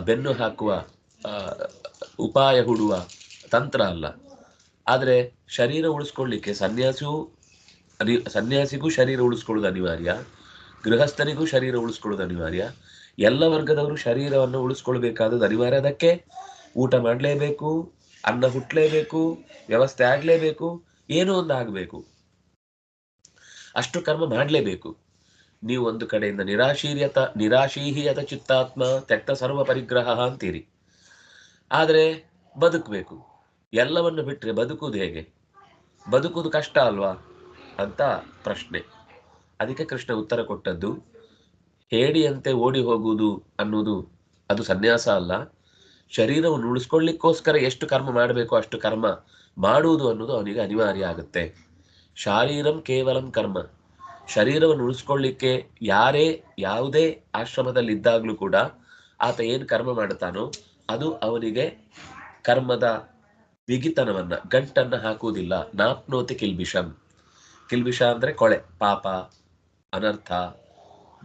ಬೆನ್ನು ಹಾಕುವ ಉಪಾಯ ಹೂಡುವ ತಂತ್ರ ಅಲ್ಲ. ಆದರೆ ಶರೀರ ಉಳಿಸ್ಕೊಳ್ಳಿಕ್ಕೆ ಸನ್ಯಾಸಿಗೂ ಶರೀರ ಉಳಿಸ್ಕೊಳ್ಳೋದು ಅನಿವಾರ್ಯ, ಗೃಹಸ್ಥನಿಗೂ ಶರೀರ ಉಳಿಸ್ಕೊಳ್ಳೋದು ಅನಿವಾರ್ಯ. ಎಲ್ಲ ವರ್ಗದವರು ಶರೀರವನ್ನು ಉಳಿಸ್ಕೊಳ್ಬೇಕಾದದ್ದು ಅನಿವಾರ್ಯ. ಅದಕ್ಕೆ ಊಟ ಮಾಡಲೇಬೇಕು, ಅನ್ನ ಹುಟ್ಟಲೇಬೇಕು, ವ್ಯವಸ್ಥೆ ಆಗಲೇಬೇಕು, ಏನೋ ಒಂದು ಆಗಬೇಕು, ಅಷ್ಟು ಕರ್ಮ ಮಾಡಲೇಬೇಕು. ನೀವು ಒಂದು ಕಡೆಯಿಂದ ನಿರಾಶೀಹಿಯತ ಚಿತ್ತಾತ್ಮ ತ್ಯಕ್ತ ಸರ್ವ ಪರಿಗ್ರಹ ಅಂತೀರಿ. ಆದರೆ ಬದುಕಬೇಕು. ಎಲ್ಲವನ್ನು ಬಿಟ್ಟರೆ ಬದುಕುವುದು ಹೇಗೆ? ಬದುಕುವುದು ಕಷ್ಟ ಅಲ್ವಾ ಅಂತ ಪ್ರಶ್ನೆ. ಅದಕ್ಕೆ ಕೃಷ್ಣ ಉತ್ತರ ಕೊಟ್ಟದ್ದು, ಹೇಡಿಯಂತೆ ಓಡಿ ಹೋಗುವುದು ಅನ್ನೋದು ಅದು ಸನ್ಯಾಸ ಅಲ್ಲ. ಶರೀರವನ್ನು ಉಳಿಸ್ಕೊಳ್ಳಿಕ್ಕೋಸ್ಕರ ಎಷ್ಟು ಕರ್ಮ ಮಾಡಬೇಕು ಅಷ್ಟು ಕರ್ಮ ಮಾಡುವುದು ಅನ್ನೋದು ಅವನಿಗೆ ಅನಿವಾರ್ಯ ಆಗುತ್ತೆ. ಶಾರೀರಂ ಕೇವಲಂ ಕರ್ಮ. ಶರೀರವನ್ನು ಉಳಿಸ್ಕೊಳ್ಳಿಕ್ಕೆ ಯಾವುದೇ ಆಶ್ರಮದಲ್ಲಿ ಇದ್ದಾಗಲೂ ಕೂಡ ಆತ ಏನು ಕರ್ಮ ಮಾಡ್ತಾನೋ ಅದು ಅವನಿಗೆ ಕರ್ಮದ ಬಿಗಿತನವನ್ನ, ಗಂಟನ್ನ ಹಾಕುವುದಿಲ್ಲ. ನಾಪ್ನೋತಿ ಕಿಲ್ಬಿಷಂ. ಕಿಲ್ಬಿಷ ಅಂದ್ರೆ ಕೊಳೆ, ಪಾಪ, ಅನರ್ಥ,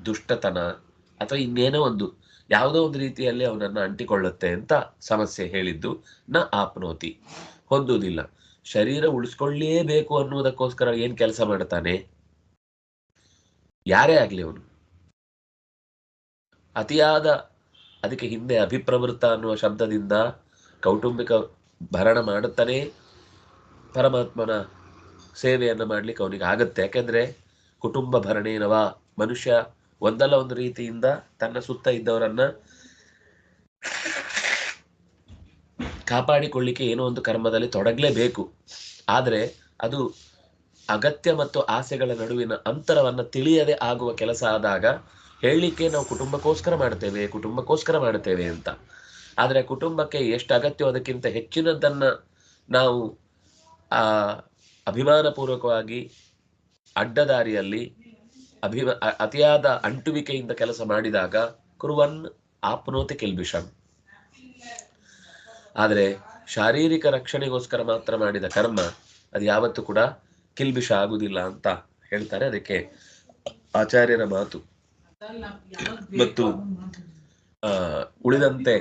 ದುಷ್ಟತನ, ಅಥವಾ ಇನ್ನೇನೋ ಒಂದು ಯಾವುದೋ ಒಂದು ರೀತಿಯಲ್ಲಿ ಅವನನ್ನ ಅಂಟಿಕೊಳ್ಳುತ್ತೆ ಅಂತ ಸಮಸ್ಯೆ ಹೇಳಿದ್ದು. ನ ಆಪ್ನೋತಿ, ಹೊಂದುವುದಿಲ್ಲ. ಶರೀರ ಉಳಿಸ್ಕೊಳ್ಳೇಬೇಕು ಅನ್ನುವುದಕ್ಕೋಸ್ಕರ ಏನ್ ಕೆಲಸ ಮಾಡ್ತಾನೆ ಯಾರೇ ಆಗ್ಲಿ ಅವನು, ಅತಿಯಾದ, ಅದಕ್ಕೆ ಹಿಂದೆ ಅಭಿಪ್ರವೃತ್ತ ಅನ್ನುವ ಶಬ್ದದಿಂದ ಕೌಟುಂಬಿಕ ಭರಣ ಮಾಡುತ್ತಾನೆ ಪರಮಾತ್ಮನ ಸೇವೆಯನ್ನು ಮಾಡ್ಲಿಕ್ಕೆ ಅವನಿಗೆ ಆಗತ್ತೆ. ಯಾಕೆಂದ್ರೆ ಕುಟುಂಬ ಭರಣೇನವ, ಮನುಷ್ಯ ಒಂದಲ್ಲ ಒಂದು ರೀತಿಯಿಂದ ತನ್ನ ಸುತ್ತ ಇದ್ದವರನ್ನ ಕಾಪಾಡಿಕೊಳ್ಳಿಕ್ಕೆ ಏನೋ ಒಂದು ಕರ್ಮದಲ್ಲಿ ತೊಡಗಲೇಬೇಕು. ಆದರೆ ಅದು ಅಗತ್ಯ ಮತ್ತು ಆಸೆಗಳ ನಡುವಿನ ಅಂತರವನ್ನು ತಿಳಿಯದೆ ಆಗುವ ಕೆಲಸ ಆದಾಗ ಹೇಳಲಿಕ್ಕೆ ನಾವು ಕುಟುಂಬಕ್ಕೋಸ್ಕರ ಮಾಡ್ತೇವೆ ಅಂತ. ಆದರೆ ಕುಟುಂಬಕ್ಕೆ ಎಷ್ಟು ಅಗತ್ಯವೋ ಅದಕ್ಕಿಂತ ಹೆಚ್ಚಿನದನ್ನ ನಾವು ಆ ಅಭಿಮಾನಪೂರ್ವಕವಾಗಿ ಅಡ್ಡದಾರಿಯಲ್ಲಿ ಅತಿಯಾದ ಅಂಟುವಿಕೆಯಿಂದ ಕೆಲಸ ಮಾಡಿದಾಗ ಕುರುವನ್ ಆಪ್ನೋತಿ ಕಿಲ್ಬಿಷಂ. ಆದರೆ ಶಾರೀರಿಕ ರಕ್ಷಣೆಗೋಸ್ಕರ ಮಾತ್ರ ಮಾಡಿದ ಕರ್ಮ ಅದು ಯಾವತ್ತೂ ಕೂಡ ಕಿಲ್ಬಿಷ ಆಗುವುದಿಲ್ಲ ಅಂತ ಹೇಳ್ತಾರೆ. ಅದಕ್ಕೆ ಆಚಾರ್ಯರ ಮಾತು ಮತ್ತು ಉಳಿದಂತೆ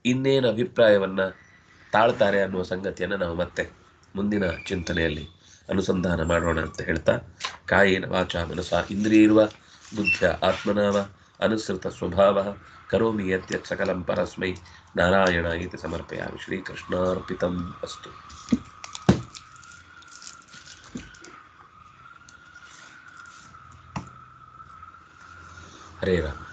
ಇನ್ನೇನು ಅಭಿಪ್ರಾಯವನ್ನ ತಾಳ್ತಾರೆ ಅನ್ನುವ ಸಂಗತಿಯನ್ನು ನಾವು ಮತ್ತೆ ಮುಂದಿನ ಚಿಂತನೆಯಲ್ಲಿ ಅನುಸಂಧಾನ ಮಾಡೋಣ ಅಂತ ಹೇಳ್ತಾ, ಕಾಯೇನ ವಾಚಾ ಮನಸಾ ಇಂದ್ರಿಯರ್ವ ಬುದ್ಧ್ಯ ಆತ್ಮನಾವ ಅನುಸೃತ ಸ್ವಭಾವ ಕರೋಮಿ ಯತ್ಯತ್ ಸಕಲಂ ಪರಸ್ಮೈ ನಾರಾಯಣಾಯೇತಿ ಸಮರ್ಪಯಾಮಿ. ಶ್ರೀಕೃಷ್ಣಾರ್ಪಿತಂ ಅಸ್ತು. ಹರೇ ರಾಮ.